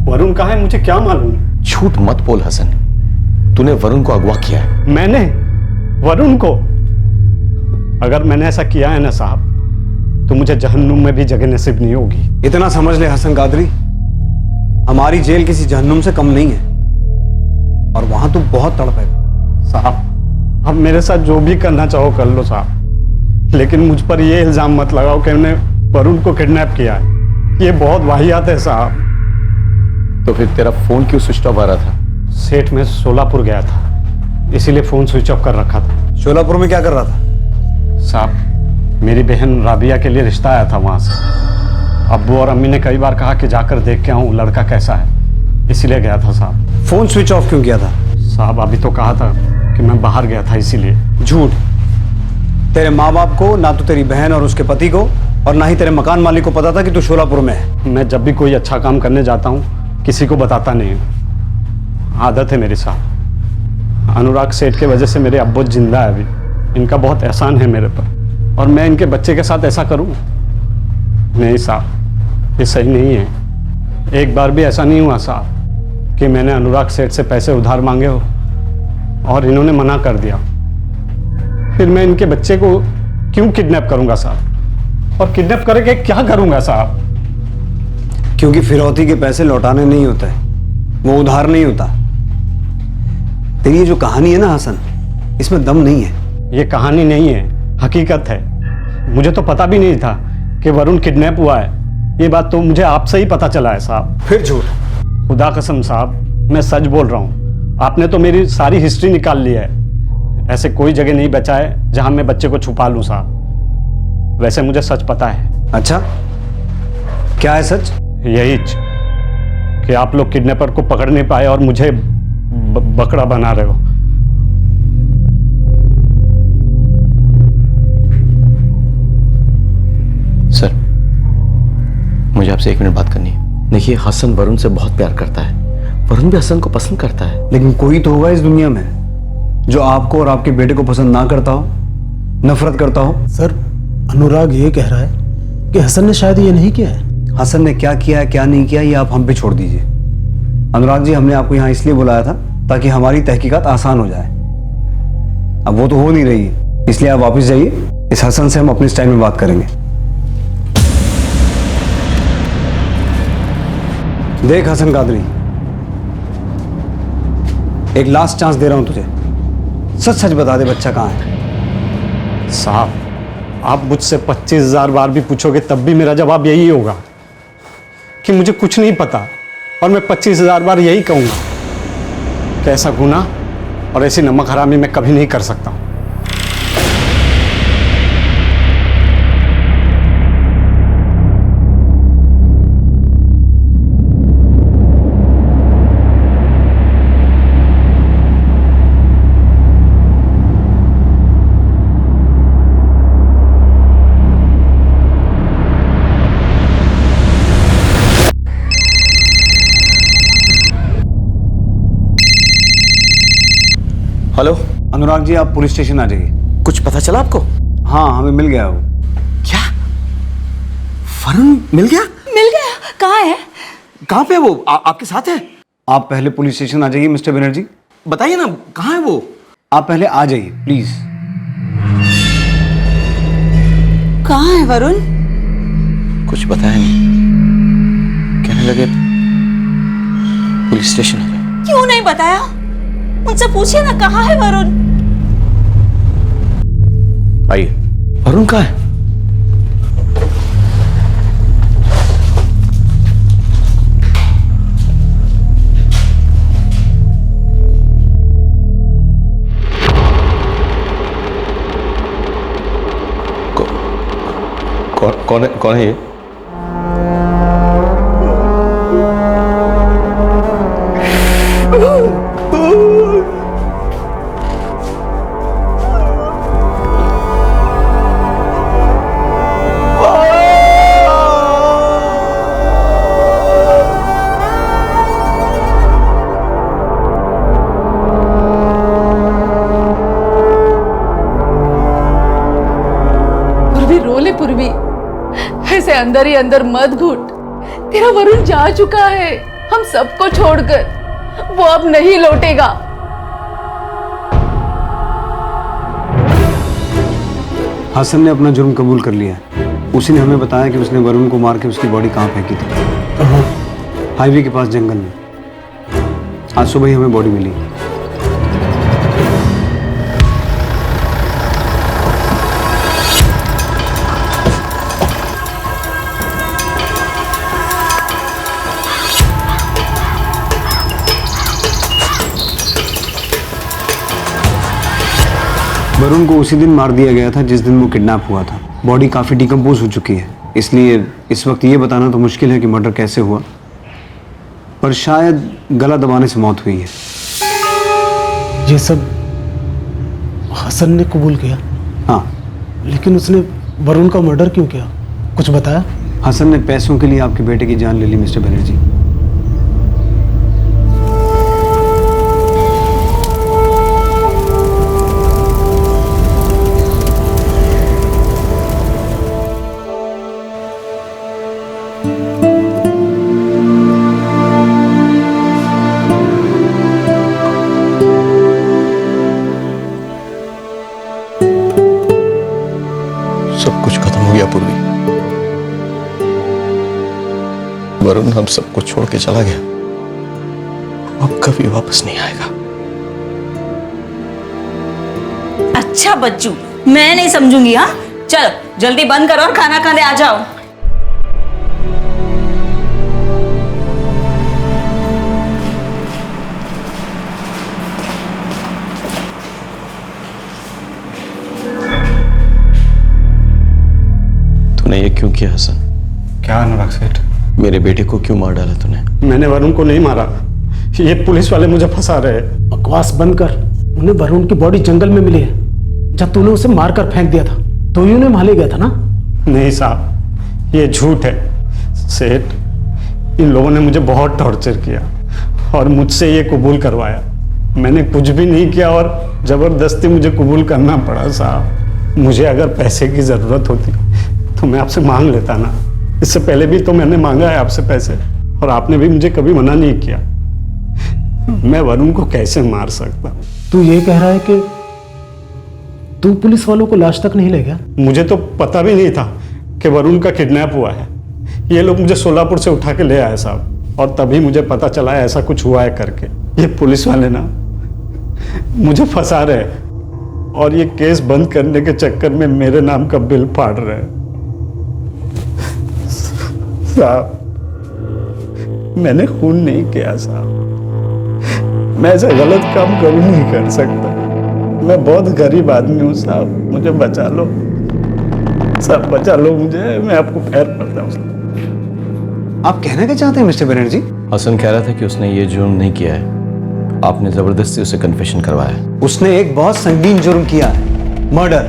वरुण कहाँ है मुझे क्या मालूम। झूठ मत बोल हसन, तूने वरुण को अगवा किया है। मैंने वरुण को? अगर मैंने ऐसा किया है ना साहब, तो मुझे जहन्नुम में भी जगह नसीब नहीं होगी। इतना समझ ले हसन कादरी, हमारी जेल किसी जहन्नुम से कम नहीं है, और वहां तू बहुत तड़पेगा। साहब, अब मेरे साथ जो भी करना चाहो कर लो साहब, लेकिन मुझ पर यह इल्जाम मत लगाओ कि मैंने वरुण को किडनैप किया है। ये बहुत वाहियात है साहब। तो फिर तेरा फोन क्यों स्विच ऑफ आ रहा था? सेठ, मैं शोलापुर गया था, इसीलिए फोन स्विच ऑफ कर रखा था। शोलापुर में क्या कर रहा था? साहब, मेरी बहन राबिया के लिए रिश्ता आया था वहां से। अब्बू और अम्मी ने कई बार कहा कि जाकर देख के आऊं लड़का कैसा है, इसीलिए गया था साहब। फोन स्विच ऑफ क्यों किया था? साहब, अभी तो कहा था कि मैं बाहर गया था इसीलिए। झूठ। तेरे माँ बाप को, ना तो तेरी बहन और उसके पति को, और ना ही तेरे मकान मालिक को पता था कि तू शोलापुर में है। मैं जब भी कोई अच्छा काम करने जाता हूँ किसी को बताता नहीं हूँ, आदत है मेरे साथ। अनुराग सेठ के वजह से मेरे अब्बू जिंदा है अभी। इनका बहुत एहसान है मेरे पर, और मैं इनके बच्चे के साथ ऐसा करूँ? नहीं साहब, ये सही नहीं है। एक बार भी ऐसा नहीं हुआ साहब कि मैंने अनुराग सेठ से पैसे उधार मांगे हो और इन्होंने मना कर दिया। फिर मैं इनके बच्चे को क्यों किडनैप करूंगा साहब? और किडनैप करके क्या करूंगा साहब? क्योंकि फिरौती के पैसे लौटाने नहीं होते, वो उधार नहीं होता। तेरी ये जो कहानी है ना हसन, इसमें दम नहीं है। ये कहानी नहीं है, हकीकत है। मुझे तो पता भी नहीं था कि वरुण किडनैप हुआ है। ये बात तो मुझे आपसे ही पता चला है साहब। फिर झूठ? खुदा कसम साहब, मैं सच बोल रहा हूँ। आपने तो मेरी सारी हिस्ट्री निकाल ली है। ऐसे कोई जगह नहीं बचा है जहां मैं बच्चे को छुपा लूं साहब। वैसे मुझे सच पता है। अच्छा, क्या है सच? यही कि आप लोग किडनैपर को पकड़ नहीं पाए और मुझे बकरा बना रहे हो। सर, मुझे आपसे 1 मिनट बात करनी है। देखिए, हसन वरुण से बहुत प्यार करता है, वरुण भी हसन को पसंद करता है। लेकिन कोई तो होगा इस दुनिया में जो आपको और आपके बेटे को पसंद ना करता हो, नफरत करता हो। सर, अनुराग ये कह रहा है कि हसन ने शायद ये नहीं किया है। हसन ने क्या किया है क्या नहीं किया ये आप हम पे छोड़ दीजिए। अनुराग जी, हमने आपको यहाँ इसलिए बुलाया था ताकि हमारी तहकीकात आसान हो जाए। अब वो तो हो नहीं रही है, इसलिए आप वापस जाइए। इस हसन से हम अपने स्टाइल में बात करेंगे। देख हसन कादरी, एक लास्ट चांस दे रहा हूं तुझे। सच सच बता दे, बच्चा कहाँ है? साहब, आप मुझसे 25,000 बार भी पूछोगे तब भी मेरा जवाब यही होगा कि मुझे कुछ नहीं पता, और मैं 25,000 बार यही कहूंगा कि ऐसा गुनाह और ऐसी नमक हरामी मैं कभी नहीं कर सकता हूं। हेलो अनुराग जी, आप पुलिस स्टेशन आ जाइए। कुछ पता चला आपको? हाँ, हमें मिल गया वो। क्या वरुण मिल गया? मिल गया? कहाँ है? कहाँ पे है वो? आपके साथ है? आप पहले पुलिस स्टेशन आ जाइए मिस्टर बनर्जी। बताइए ना, कहाँ है वो? आप पहले आ जाइए प्लीज। कहाँ है वरुण? कुछ बताया नहीं, कहने लगे पुलिस स्टेशन आ जाओ। क्यों नहीं बताया? मुझसे पूछिए ना, कहाँ है वरुण? आइए। वरुण कहाँ है? कौन है ये? पूर्वी, ऐसे अंदर ही अंदर मत घुट। तेरा वरुण जा चुका है हम सबको छोड़कर, वो अब नहीं लौटेगा। हसन ने अपना जुर्म कबूल कर लिया है। उसी ने हमें बताया कि उसने वरुण को मार के उसकी बॉडी कहाँ फेंकी थी। हाईवे के पास जंगल में। आज सुबह ही हमें बॉडी मिली। वरुण को उसी दिन मार दिया गया था जिस दिन वो किडनैप हुआ था। बॉडी काफ़ी डिकम्पोज हो चुकी है, इसलिए इस वक्त ये बताना तो मुश्किल है कि मर्डर कैसे हुआ, पर शायद गला दबाने से मौत हुई है। ये सब हसन ने कबूल किया? हाँ। लेकिन उसने वरुण का मर्डर क्यों किया? कुछ बताया? हसन ने पैसों के लिए आपके बेटे की जान ले ली मिस्टर बनर्जी। सब कुछ खत्म हो गया पूर्वी। वरुण हम सबको छोड़ के चला गया, अब कभी वापस नहीं आएगा। अच्छा बच्चू, मैं नहीं समझूंगी। हाँ, चलो जल्दी बंद करो और खाना खाने आ जाओ। तूने ये क्यों किया हसन? क्या अनुराग सेठ? मेरे बेटे को क्यों मार डाला तूने? मैंने वरुण को नहीं मारा, ये पुलिस वाले मुझे फंसा रहे हैं। बकवास बंद कर। उन्हें वरुण की बॉडी जंगल में मिली है। जब तूने उसे मारकर फेंक दिया था तो ही उन्हें मार गया था ना? नहीं साहब, ये झूठ है। सेठ, इन लोगों ने मुझे बहुत टॉर्चर किया और मुझसे ये कबूल करवाया। मैंने कुछ भी नहीं किया और जबरदस्ती मुझे कबूल करना पड़ा साहब। मुझे अगर पैसे की जरूरत होती तो मैं आपसे मांग लेता ना। इससे पहले भी तो मैंने मांगा है आपसे पैसे और आपने भी मुझे कभी मना नहीं किया। मैं वरुण को कैसे मार सकता? तू ये कह रहा है कि तू पुलिस वालों को लाश तक नहीं ले गया? मुझे तो पता भी नहीं था कि वरुण का किडनैप हुआ है। ये लोग मुझे सोलापुर से उठा के ले आए साहब, और तभी मुझे पता चला है ऐसा कुछ हुआ है करके। ये पुलिस वाले ना मुझे फंसा रहे हैं और ये केस बंद करने के चक्कर में मेरे नाम का बिल फाड़ रहे हैं। साहब, मैंने खून नहीं किया साहब। मैं ऐसा गलत काम कभी नहीं कर सकता। मैं बहुत गरीब आदमी हूँ साहब, मुझे बचा लो साहब, बचा लो मुझे। मैं आपको पैर पड़ता हूँ। आप कहना क्या चाहते हैं मिस्टर बनर्जी? हसन कह रहा था कि उसने ये जुर्म नहीं किया है, आपने जबरदस्ती उसे कन्फेशन करवाया। उसने एक बहुत संगीन जुर्म किया है, मर्डर।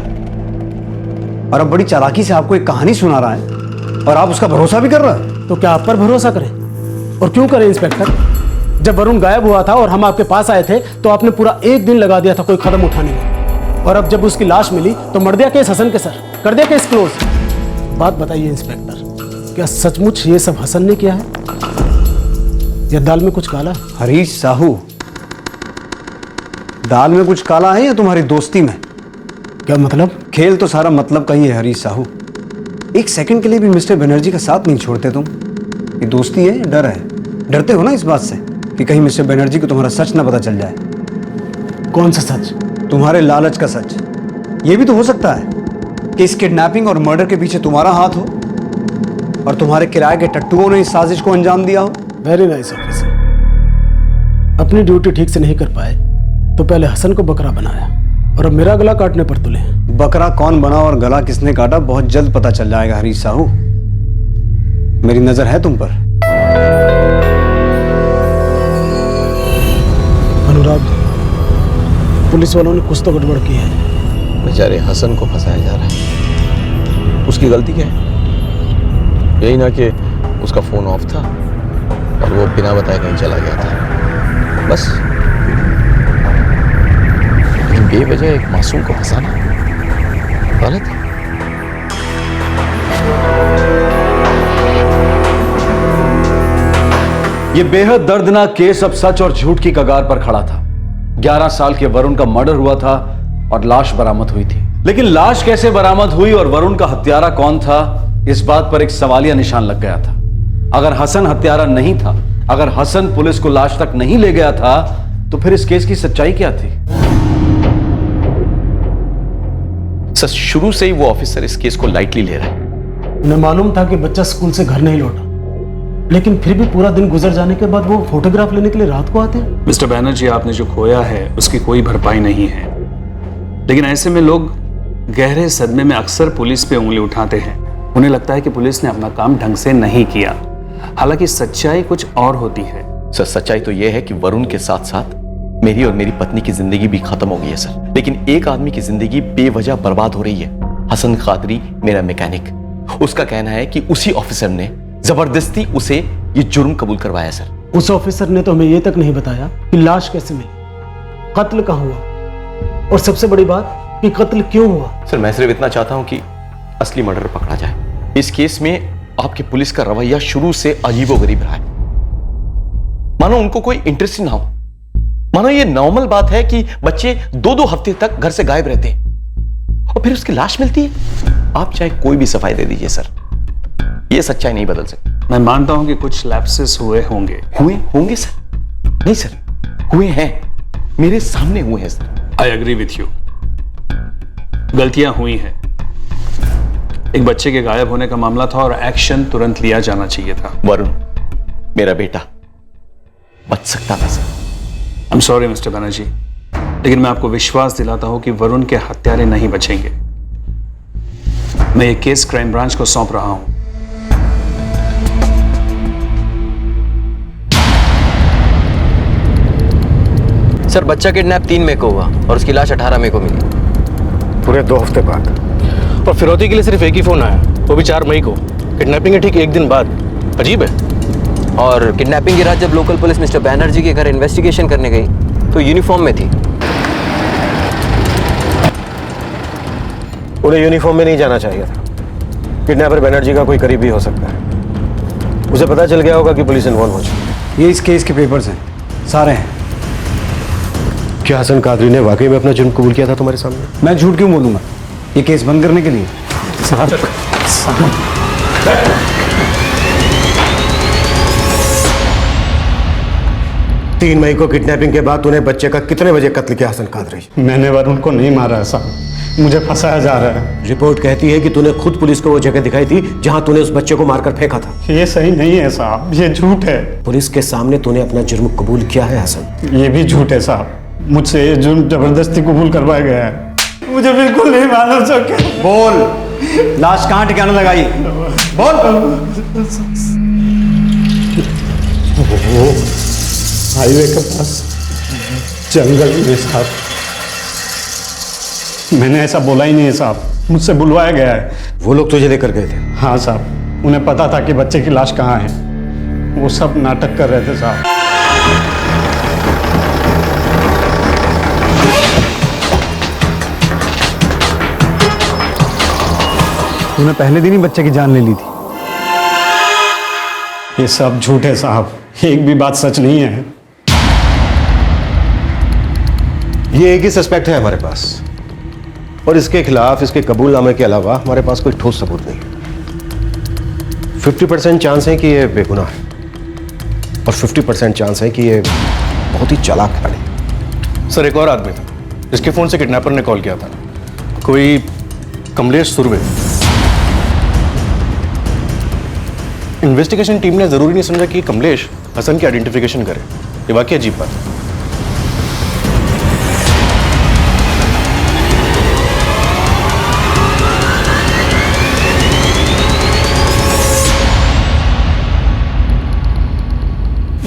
और अब बड़ी चालाकी से आपको एक कहानी सुना रहा है और आप उसका भरोसा भी कर रहे हैं। तो क्या आप पर भरोसा करें? और क्यों करें इंस्पेक्टर? जब वरुण गायब हुआ था और हम आपके पास आए थे तो आपने पूरा 1 दिन लगा दिया था कोई कदम उठाने में, और अब जब उसकी लाश मिली तो मर दिया केस हसन के सर, कर दिया केस क्लोज। बात बताइए इंस्पेक्टर, क्या सचमुच ये सब हसन ने किया है या दाल में कुछ काला? हरीश साहू, दाल में कुछ काला है या तुम्हारी दोस्ती में? क्या मतलब? खेल तो सारा मतलब का ही है हरीश साहू। एक सेकंड के लिए भी मिस्टर बनर्जी का साथ नहीं छोड़ते तुम। ये दोस्ती है, डर है? डरते हो ना इस बात से कि कहीं मिस्टर बनर्जी को तुम्हारा सच ना पता चल जाए। कौन सा सच? तुम्हारे लालच का सच। ये भी तो हो सकता है कि इस किडनैपिंग और मर्डर के पीछे तुम्हारा हाथ हो और तुम्हारे किराए के टट्टुओं ने इस साजिश को अंजाम दिया हो। Very nice officer. अपनी ड्यूटी ठीक से नहीं कर पाए तो पहले हसन को बकरा बनाया और अब मेरा गला काटने पर तुले। बकरा कौन बना और गला किसने काटा बहुत जल्द पता चल जाएगा हरीश साहू। मेरी नजर है तुम पर। अनुराग, पुलिस वालों ने कुछ तो गड़बड़ की है। बेचारे हसन को फंसाया जा रहा है। उसकी गलती क्या है? यही ना कि उसका फोन ऑफ था और वो बिना बताए कहीं चला गया था, बस। लेकिन बेवजह एक मासूम को फंसाना गलत है। ये बेहद दर्दनाक केस अब सच और झूठ की कगार पर खड़ा था। 11 साल के वरुण का मर्डर हुआ था और लाश बरामद हुई थी, लेकिन लाश कैसे बरामद हुई और वरुण का हत्यारा कौन था, इस बात पर एक सवालिया निशान लग गया था। अगर हसन हत्यारा नहीं था, अगर हसन पुलिस को लाश तक नहीं ले गया था, तो फिर इस केस की सच्चाई क्या थी? सर, शुरू से ही वो ऑफिसर इस केस को लाइटली ले रहा है। उन्हें मालूम था कि बच्चा स्कूल से घर नहीं लौटा, लेकिन फिर भी पूरा दिन गुजर जाने के बाद वो फोटोग्राफ लेने के लिए रात को आते हैं। मिस्टर बैनर्जी, आपने जो खोया है उसकी कोई भरपाई नहीं है, लेकिन ऐसे में लोग गहरे सदमे में अक्सर पुलिस पे उंगली उठाते हैं। उन्हें लगता है कि पुलिस ने अपना काम ढंग से नहीं किया, हालांकि सच्चाई कुछ और होती है। सर, सच्चाई तो यह है कि वरुण के साथ साथ मेरी और मेरी पत्नी की जिंदगी भी खत्म हो गई है सर। लेकिन एक आदमी की जिंदगी बेवजह बर्बाद हो रही है। हसन खादरी, मेरा मैकेनिक, उसका कहना है कि उसी ऑफिसर ने जबरदस्ती उसे ये जुर्म कबूल करवाया सर। उस ऑफिसर ने तो हमें ये तक नहीं बताया कि लाश कैसे मिली, कत्ल कहाँ हुआ, और सबसे बड़ी बात कि कत्ल क्यों हुआ। सर, मैं सिर्फ इतना चाहता हूं कि असली मर्डर पकड़ा जाए। इस केस में आपकी पुलिस का रवैया शुरू से अजीबोगरीब रहा है। मानो उनको कोई इंटरेस्ट ना हो, मानो ये नॉर्मल बात है कि बच्चे 2-2 हफ्ते तक घर से गायब रहते हैं और फिर उसकी लाश मिलती है। आप चाहे कोई भी सफाई दे दीजिए सर, ये सच्चाई नहीं बदल सकती। मैं मानता हूं कि कुछ लैप्सेस हुए होंगे। होंगे सर? नहीं सर, हुए हैं, मेरे सामने हुए हैं sir. I agree with you, गलतियां हुई हैं। एक बच्चे के गायब होने का मामला था और एक्शन तुरंत लिया जाना चाहिए था। वरुण, मेरा बेटा, बच सकता था sir. I am sorry mister Banerjee, लेकिन मैं आपको विश्वास दिलाता हूं कि वरुण के हत्यारे नहीं बचेंगे। मैं ये केस क्राइम ब्रांच को सौंप रहा हूं सर बच्चा किडनैप 3 मई को हुआ और उसकी लाश 18 मई को मिली। पूरे 2 हफ्ते बाद। और फिरौती के लिए सिर्फ एक ही फोन आया, वो भी 4 मई को। किडनैपिंग के ठीक एक दिन बाद। अजीब है। और किडनैपिंग की रात जब लोकल पुलिस मिस्टर बैनर्जी के घर इन्वेस्टिगेशन करने गई तो यूनिफॉर्म में थी। उन्हें यूनिफॉर्म में नहीं जाना चाहिए था। किडनैपर बनर्जी का कोई करीबी हो सकता है। उसे पता चल गया होगा कि पुलिस इन्वॉल्व हो चुकी। ये इस केस के पेपर्स हैं, सारे हैं। क्या हसन कादरी ने वाकई में अपना जुर्म कबूल किया था तुम्हारे सामने? मैं झूठ क्यों बोलूंगा? ये केस बंद करने के लिए। 3 मई को किडनैपिंग के बाद तूने बच्चे का कितने बजे कत्ल किया हसन कादरी? मैंने वरुण को नहीं मारा है साहब, मुझे फंसाया जा रहा है। रिपोर्ट कहती है कि तूने खुद पुलिस को वो जगह दिखाई थी जहां तूने उस बच्चे को मारकर फेंका था। ये सही नहीं है साहब, ये झूठ है। पुलिस के सामने तूने अपना जुर्म कबूल किया है हसन? ये भी झूठ है साहब, मुझसे ये जुर्म जबरदस्ती कबूल करवाया गया है। मुझे बिल्कुल नहीं मालूम सके। बोल, लाश कहाँ ठिकाने लगाई? बोल। हाईवे के पास जंगल में साहब। मैंने ऐसा बोला ही नहीं है साहब, मुझसे बुलवाया गया है। वो लोग तुझे लेकर गए थे? हाँ साहब, उन्हें पता था कि बच्चे की लाश कहाँ है। वो सब नाटक कर रहे थे साहब। तूने पहले दिन ही बच्चे की जान ले ली थी। ये सब झूठ है साहब, एक भी बात सच नहीं है। ये एक ही सस्पेक्ट है हमारे पास, और इसके खिलाफ इसके कबूलनामे के अलावा हमारे पास कोई ठोस सबूत नहीं है। 50% चांस है कि ये बेगुनाह है और 50% चांस है कि ये बहुत ही चालाक खिलाड़ी है। सर, एक और आदमी था जिसके फोन से किडनैपर ने कॉल किया था, कोई कमलेश सुरवे। इन्वेस्टिगेशन टीम ने जरूरी नहीं समझा कि कमलेश हसन की आइडेंटिफिकेशन करे। ये वाकई अजीब बात है।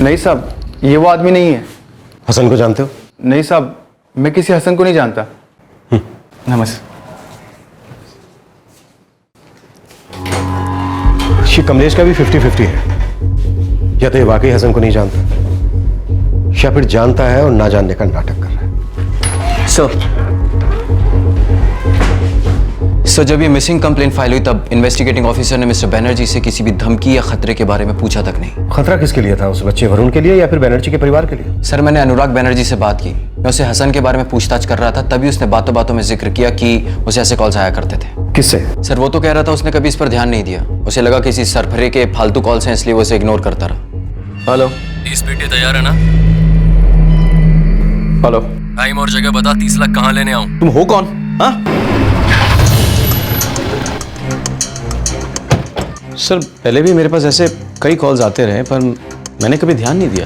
नहीं साहब, ये वो आदमी नहीं है। हसन को जानते हो? नहीं साहब, मैं किसी हसन को नहीं जानता। नमस्ते। ये कमलेश का भी 50-50 है। या तो ये वाकई हसन को नहीं जानता, या फिर जानता है और ना जानने का नाटक कर रहा है। सर, जब ये मिसिंग कंप्लेंट फाइल हुई तब इन्वेस्टिगेटिंग ऑफिसर ने मिस्टर बनर्जी से किसी भी धमकी या खतरे के बारे में पूछा तक नहीं। खतरा किसके लिए था? उस बच्चे वरुण के लिए या फिर बनर्जी के परिवार के लिए? सर, मैंने अनुराग बनर्जी से बात की। मैं उसे हसन के बारे में पूछताछ कर रहा था, तभी उसने बातों बातों में जिक्र किया कि उसे ऐसे कॉल्स आया करते थे। किससे? सर, वो तो कह रहा था उसने कभी इस पर ध्यान नहीं दिया। उसे लगा किसी सरफरे के फालतू कॉल्स हैं, इसलिए वो उसे इग्नोर करता रहा। हेलो, 30 पेटी तैयार है ना? हेलो, टाइम और जगह बता, 30 लाख कहाँ लेने आऊं? तुम हो कौन? हाँ? सर, पहले भी मेरे पास ऐसे कई कॉल्स आते रहे, पर मैंने कभी ध्यान नहीं दिया।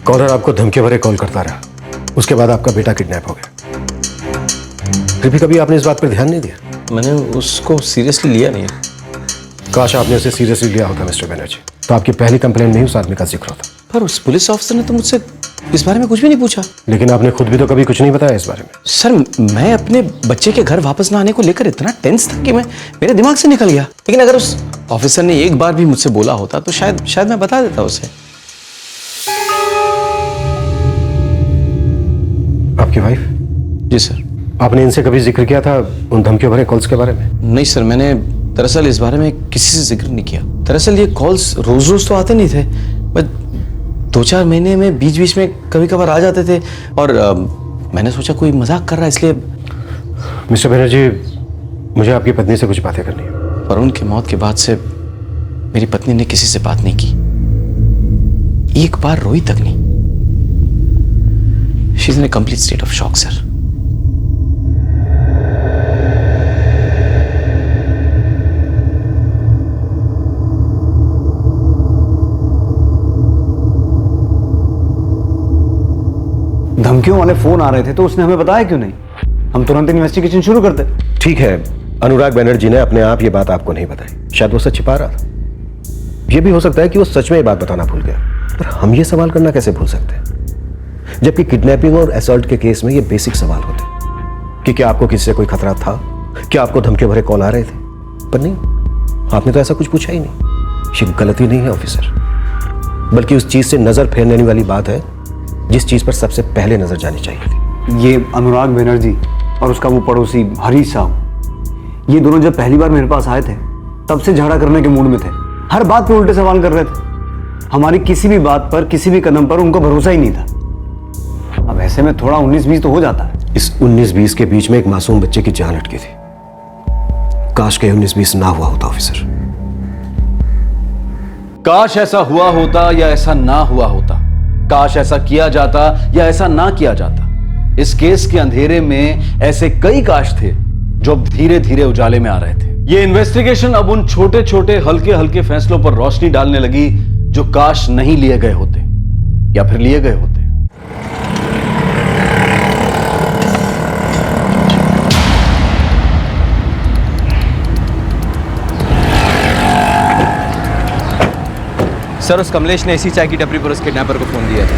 कॉलर आपको धमकी भरे कॉल करता रहा, उसके बाद आपका बेटा किडनैप हो गया, फिर भी कभी आपने इस बात पर ध्यान नहीं दिया? मैंने उसको सीरियसली लिया नहीं। काश आपने उसे सीरियसली लिया होता मिस्टर बनर्जी, तो आपकी पहली कंप्लेंट में ही उस आदमी का जिक्र होता। पर उस पुलिस ऑफिसर ने तो मुझसे इस बारे में कुछ भी नहीं पूछा। लेकिन आपने खुद भी तो कभी कुछ नहीं बताया इस बारे में। सर, मैं अपने बच्चे के घर वापस ना आने को लेकर इतना टेंस था कि मेरे दिमाग से निकल गया। लेकिन अगर उस ऑफिसर ने एक बार भी मुझसे बोला होता तो शायद मैं बता देता उसे। आपकी वाइफ? जी सर। आपने इनसे कभी जिक्र किया था उन धमकियों भरे कॉल्स के बारे में? नहीं सर, मैंने दरअसल इस बारे में किसी से जिक्र नहीं किया। दरअसल ये कॉल्स रोज रोज तो आते नहीं थे, बस 2-4 महीने में बीच बीच में कभी कभार आ जाते थे, और मैंने सोचा कोई मजाक कर रहा है, इसलिए। मिस्टर बनर्जी, मुझे आपकी पत्नी से कुछ बातें करनी है। वरुण की मौत के बाद से मेरी पत्नी ने किसी से बात नहीं की, एक बार रोई तक नहीं। She is in a complete state of shock sir. धमकियों वाले फोन आ रहे थे तो उसने हमें बताया क्यों नहीं? हम तुरंत इन्वेस्टिगेशन शुरू करते। ठीक है, अनुराग बनर्जी ने अपने आप ये बात आपको नहीं बताई, शायद वो सच छिपा रहा था। ये भी हो सकता है कि वो सच में ये बात बताना भूल गया, पर हम ये सवाल करना कैसे भूल सकते हैं? जबकि किडनैपिंग और असॉल्ट के केस में ये बेसिक सवाल होते कि क्या आपको किसी से कोई खतरा था, क्या आपको धमके भरे कॉल आ रहे थे, पर नहीं, आपने तो ऐसा कुछ पूछा ही नहीं। ये गलती नहीं है ऑफिसर, बल्कि उस चीज से नजर फेरने वाली बात है जिस चीज पर सबसे पहले नजर जानी चाहिए थी। ये अनुराग बनर्जी और उसका वो पड़ोसी हरीश साहब, ये दोनों जब पहली बार मेरे पास आए थे तब से झगड़ा करने के मूड में थे। हर बात पे उल्टे सवाल कर रहे थे। हमारी किसी भी बात पर, किसी भी कदम पर उनको भरोसा ही नहीं था। अब ऐसे में थोड़ा 19-20 तो हो जाता है। इस 19-20 के बीच में एक मासूम बच्चे की जान अटकी थी। काश के 19-20 ना हुआ होता ऑफिसर। काश ऐसा हुआ होता या ऐसा ना हुआ होता, काश ऐसा किया जाता या ऐसा ना किया जाता। इस केस के अंधेरे में ऐसे कई काश थे जो अब धीरे धीरे उजाले में आ रहे थे। ये इन्वेस्टिगेशन अब उन छोटे छोटे हल्के हल्के फैसलों पर रोशनी डालने लगी जो काश नहीं लिए गए होते या फिर लिए गए होते। सर, उस कमलेश ने इसी चाय की टपरी पर उस किडनैपर को फोन दिया था।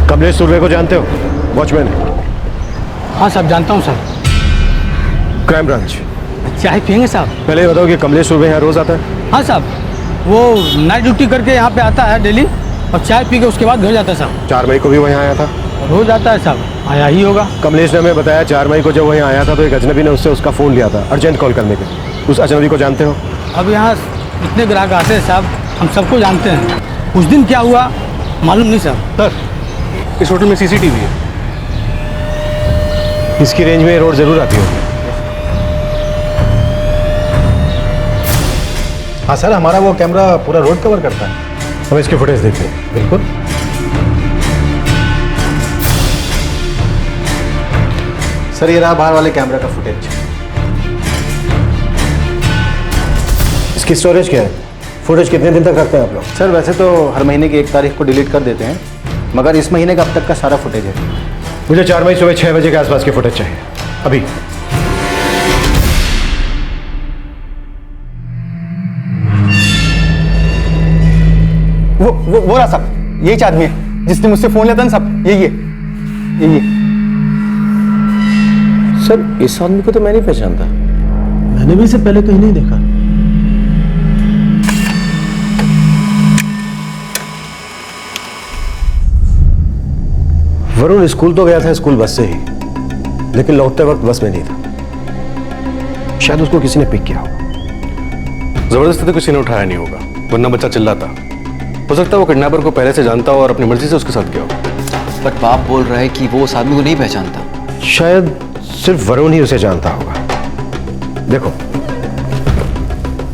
कमलेश सुर्वे को जानते हो? वॉचमैन। हाँ साहब, जानता हूँ सर। Crime branch. चाय पियेंगे साहब? पहले ये बताओ कि कमलेश सुर्वे यहाँ रोज आता है? हाँ साहब, वो नाइट ड्यूटी करके यहाँ पे आता है डेली और चाय पी के उसके बाद घर जाता है साहब। 4 मई को भी वहीं आया था? रोज आता है साहब, आया ही होगा। कमलेश ने हमें बताया 4 मई को जब वहीं आया था तो एक अजनबी ने उससे उसका फोन लिया था अर्जेंट कॉल करने के। उस अजनबी को जानते हो? अब यहाँ इतने ग्राहक आते हैं साहब, हम सबको जानते हैं। उस दिन क्या हुआ मालूम नहीं साहब। सर, इस होटल में सीसीटीवी है। इसकी रेंज में रोड जरूर आती होगी। हाँ सर, हमारा वो कैमरा पूरा रोड कवर करता है। हम इसके फुटेज देखते हैं। बिल्कुल। सर, ये रहा बाहर वाले कैमरा का फुटेज। इसकी स्टोरेज क्या है? फुटेज कितने दिन तक रखते हैं आप लोग? सर, वैसे तो हर महीने की 1 तारीख को डिलीट कर देते हैं, मगर इस महीने का अब तक का सारा फुटेज है। मुझे 4 मई सुबह 6 बजे के आसपास की फुटेज चाहिए अभी। वो रहा साहब, यही आदमी है जिसने मुझसे फोन लिया था ना साहब। यही सर, इस आदमी को तो मैं नहीं पहचानता। मैंने भी इसे पहले कहीं नहीं देखा। वरुण स्कूल तो गया था स्कूल बस से ही, लेकिन लौटते वक्त बस में नहीं था। शायद उसको किसी ने पिक किया होगा। जबरदस्ती तो किसी ने उठाया नहीं होगा, वरना बच्चा चिल्लाता। हो सकता है वो किडनैपर को पहले से जानता हो और अपनी मर्जी से उसके साथ गया हो। बट बाप बोल रहा है कि वो उस आदमी को नहीं पहचानता। शायद सिर्फ वरुण ही उसे जानता होगा। देखो,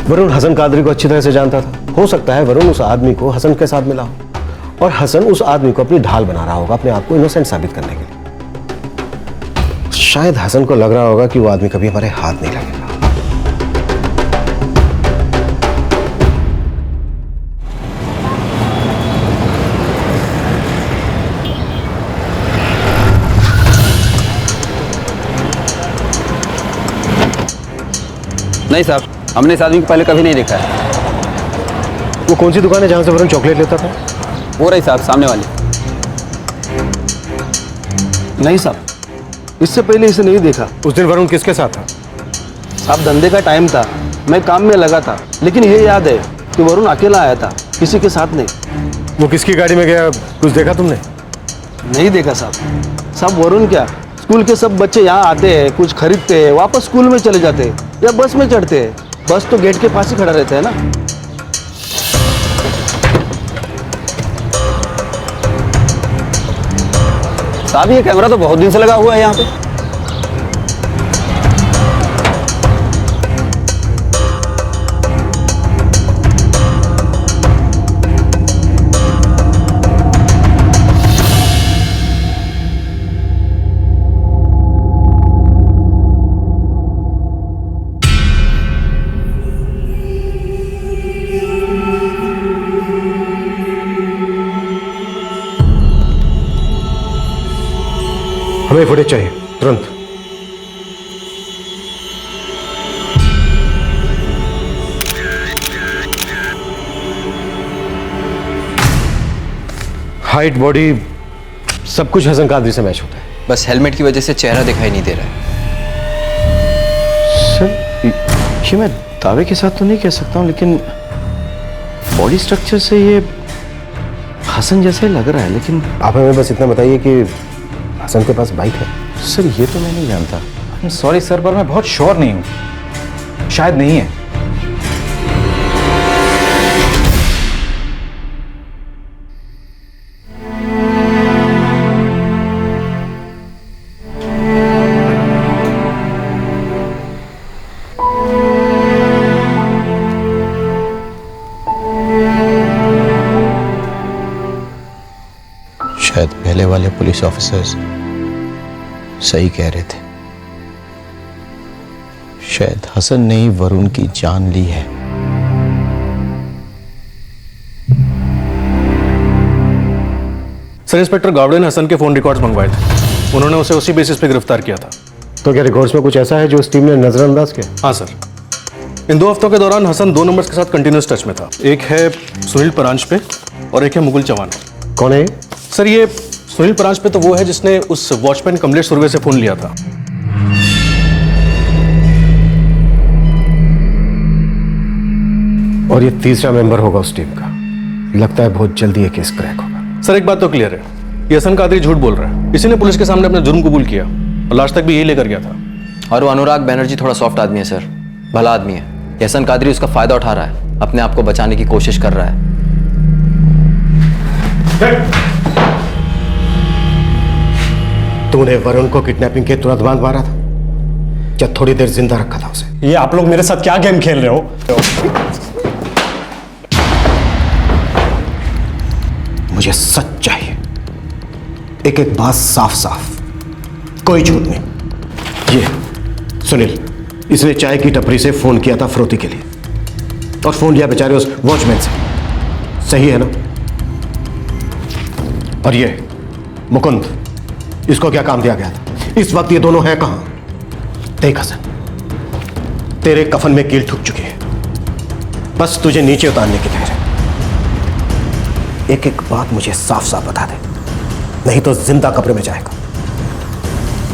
वरुण हसन कादरी को अच्छी तरह से जानता था। हो सकता है वरुण उस आदमी को हसन के साथ मिला हो और हसन उस आदमी को अपनी ढाल बना रहा होगा, अपने आप को इनोसेंट साबित करने के लिए। शायद हसन को लग रहा होगा कि वो आदमी कभी हमारे हाथ नहीं लगेगा। नहीं साहब, हमने इस आदमी को पहले कभी नहीं देखा है। वो कौन सी दुकान है जहां से वरुण चॉकलेट लेता था? वो रही साहब, सामने वाली। नहीं साहब, इससे पहले इसे नहीं देखा। उस दिन वरुण किसके साथ था? साहब, धंधे का टाइम था, मैं काम में लगा था, लेकिन ये याद है कि वरुण अकेला आया था, किसी के साथ नहीं। वो किसकी गाड़ी में गया, कुछ देखा तुमने? नहीं देखा साहब। साहब, वरुण क्या, स्कूल के सब बच्चे यहाँ आते हैं, कुछ खरीदते हैं, वापस स्कूल में चले जाते हैं या बस में चढ़ते हैं। बस तो गेट के पास ही खड़ा रहता है ना। साहब, ये कैमरा तो बहुत दिन से लगा हुआ है यहाँ पे। हमें फुटेज चाहिए तुरंत। हाइट, बॉडी, सब कुछ हसन कादरी से मैच होता है। बस हेलमेट की वजह से चेहरा दिखाई नहीं दे रहा है। सर ये मैं दावे के साथ तो नहीं कह सकता हूँ, लेकिन बॉडी स्ट्रक्चर से ये हसन जैसे लग रहा है। लेकिन आप हमें बस इतना बताइए कि हसन के पास बाइक है। सर ये तो मैं नहीं जानता। सॉरी सर, पर मैं बहुत श्योर नहीं हूँ, शायद नहीं है। शायद पहले वाले पुलिस ऑफिसर्स सही कह रहे थे। शायद हसन ने ही वरुण की जान ली है। सर, इंस्पेक्टर गावड़े ने हसन के फोन रिकॉर्ड्स मंगवाए थे। उन्होंने उसे उसी बेसिस पे गिरफ्तार किया था। तो क्या रिकॉर्ड्स में कुछ ऐसा है जो उस टीम ने नजरअंदाज किया? हाँ सर, इन 2 हफ्तों के दौरान हसन 2 नंबर्स के साथ कंटिन्यूस टच में था। एक है सुनील परांज पे और एक है मुकुल चौहान। कौन है सर? ये सुनील परांज पे तो वो है जिसने उस वॉचमैन कमलेश सुरवे से फोन लिया था। और ये तीसरा मेंबर होगा उस टीम का। लगता है बहुत जल्दी ये केस क्रैक होगा। सर एक बात तो क्लियर है, ये हसन कादरी झूठ बोल रहा है। इसी ने पुलिस के सामने अपना जुर्म कबूल किया और लास्ट तक भी यही लेकर गया था। और वो अनुराग बैनर्जी थोड़ा सॉफ्ट आदमी है सर, भला आदमी है। ये हसन कादरी उसका फायदा उठा रहा है, अपने आप को बचाने की कोशिश कर रहा है। तूने वरुण को किडनैपिंग के तुरंत बाद मारा था, जब थोड़ी देर जिंदा रखा था उसे। ये आप लोग मेरे साथ क्या गेम खेल रहे हो? मुझे सच चाहिए, एक एक बात साफ साफ, कोई झूठ नहीं। ये सुनील, इसने चाय की टपरी से फोन किया था फरोती के लिए, और फोन लिया बेचारे उस वॉचमैन से। सही है ना? और ये मुकुंद, इसको क्या काम दिया गया था? इस वक्त ये दोनों हैं कहां? देख हसन, तेरे कफन में कील ठुक चुकी है, बस तुझे नीचे उतारने की देर है। एक एक बात मुझे साफ साफ बता दे, नहीं तो जिंदा कब्र में जाएगा।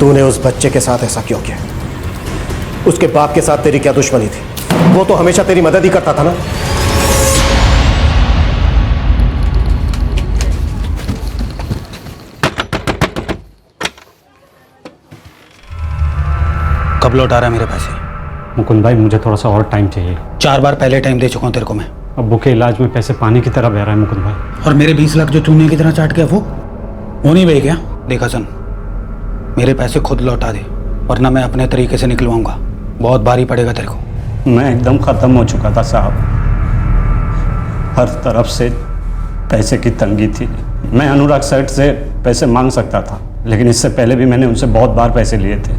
तूने उस बच्चे के साथ ऐसा क्यों किया? उसके बाप के साथ तेरी क्या दुश्मनी थी? वो तो हमेशा तेरी मदद ही करता था ना। कब लौटा रहा है मेरे पैसे? मुकुंद भाई, मुझे थोड़ा सा और टाइम चाहिए। 4 बार पहले टाइम दे चुका हूं तेरे को मैं। अब्बू के इलाज में पैसे पानी की तरह बह रहा है मुकुंद भाई। और मेरे 20 लाख जो तूने की तरह चाट गया वो नहीं बह गया? देखा सन, मेरे पैसे खुद लौटा दे, वरना मैं अपने तरीके से निकलवाऊंगा। बहुत भारी पड़ेगा तेरे को। मैं एकदम खत्म हो चुका था साहब, हर तरफ से पैसे की तंगी थी। मैं अनुराग सेठ से पैसे मांग सकता था, लेकिन इससे पहले भी मैंने उनसे बहुत बार पैसे लिए थे,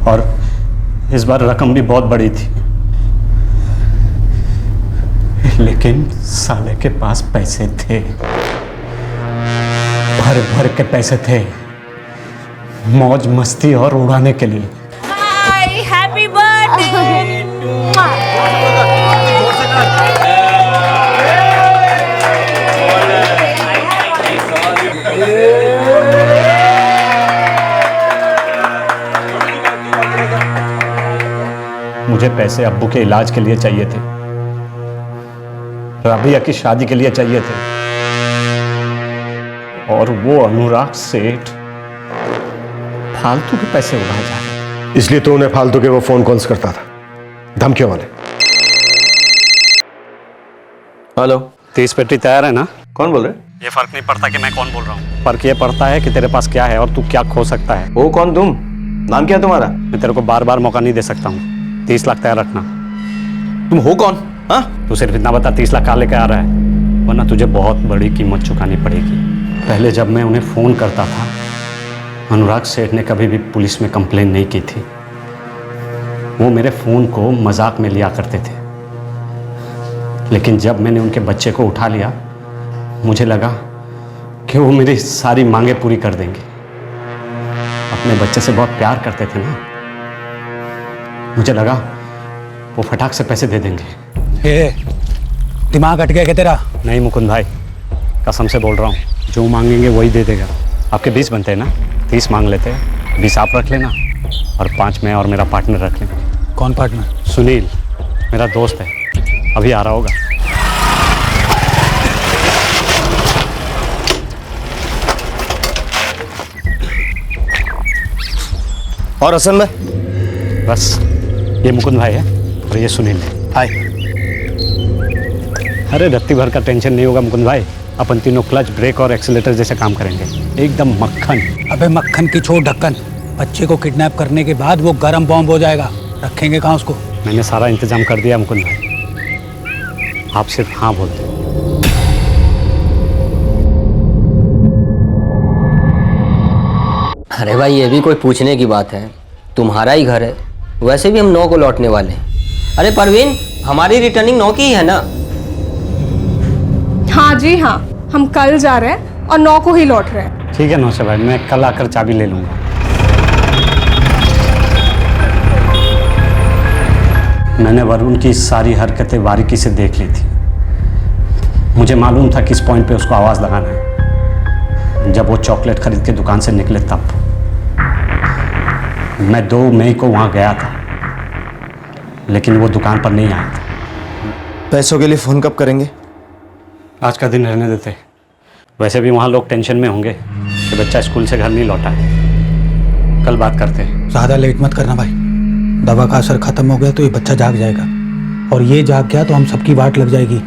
और इस बार रकम भी बहुत बड़ी थी। लेकिन साले के पास पैसे थे, भर भर के पैसे थे, मौज मस्ती और उड़ाने के लिए। Happy birthday. मुझे पैसे अब्बू के इलाज के लिए चाहिए थे, राबिया की शादी के लिए चाहिए थे, और वो अनुराग सेठ फालतू के पैसे उड़ाए जा रहे। इसलिए तो उन्हें फालतू के वो फोन कॉल्स करता था, धमकियों वाले। हेलो, 30 पेटी तैयार है ना? कौन बोल रहे? ये फर्क नहीं पड़ता कि मैं कौन बोल रहा हूँ, फर्क ये पड़ता है कि तेरे पास क्या है और तू क्या खो सकता है। वो कौन तुम? नाम क्या है तुम्हारा? मैं तेरे को बार बार मौका नहीं दे सकता हूँ। 30 लाख तैयार रखना। तुम हो कौन? हाँ, तू सिर्फ इतना बता 30 लाख कहाँ लेके आ रहा है, वरना तुझे बहुत बड़ी कीमत चुकानी पड़ेगी। पहले जब मैं उन्हें फ़ोन करता था, अनुराग सेठ ने कभी भी पुलिस में कंप्लेन नहीं की थी। वो मेरे फ़ोन को मजाक में लिया करते थे, लेकिन जब मैंने उनके बच्चे को उठा लिया, मुझे लगा कि वो मेरी सारी मांगें पूरी कर देंगे। अपने बच्चे से बहुत प्यार करते थे ना, मुझे लगा वो फटाक से पैसे दे देंगे। दिमाग हट गया क्या तेरा? नहीं मुकुंद भाई, कसम से बोल रहा हूँ, जो मांगेंगे वही दे देगा। आपके 20 बनते हैं ना, 30 मांग लेते हैं, 20 आप रख लेना और 5 मैं और मेरा पार्टनर रख लेंगे। कौन पार्टनर? सुनील, मेरा दोस्त है, अभी आ रहा होगा। और हसन भाई? बस ये मुकुंद भाई है और ये सुनील है। हाय। अरे रत्ती भर का टेंशन नहीं होगा मुकुंद भाई, अपन तीनों क्लच, ब्रेक और एक्सीलेटर जैसे काम करेंगे, एकदम मक्खन। अबे मक्खन की छोड़ ढक्कन, बच्चे को किडनैप करने के बाद वो गरम बॉम्ब हो जाएगा, रखेंगे कहाँ उसको? मैंने सारा इंतजाम कर दिया मुकुंद भाई, आप सिर्फ हाँ बोल दो। अरे भाई ये भी कोई पूछने की बात है, तुम्हारा ही घर है, वैसे भी हम 9 को लौटने वाले हैं। अरे परवीन, हमारी रिटर्निंग 9 की ही है ना? हाँ जी हाँ, हम कल जा रहे हैं और 9 को ही लौट रहे हैं। ठीक है नौशा भाई, मैं कल आकर चाबी ले लूँगा। मैंने वरुण की सारी हरकतें बारीकी से देख ली थी। मुझे मालूम था किस पॉइंट पे उसको आवाज़ लगाना है। जब वो चॉकलेट खरीद के दुकान से निकले तब मैं 2 मई को वहाँ गया था, लेकिन वो दुकान पर नहीं आया था। पैसों के लिए फ़ोन कब करेंगे? आज का दिन रहने देते। वैसे भी वहाँ लोग टेंशन में होंगे कि बच्चा स्कूल से घर नहीं लौटा है। कल बात करते हैं। ज़्यादा लेट मत करना भाई, दवा का असर खत्म हो गया तो ये बच्चा जाग जाएगा, और ये जाग गया तो हम सबकी वाट लग जाएगी।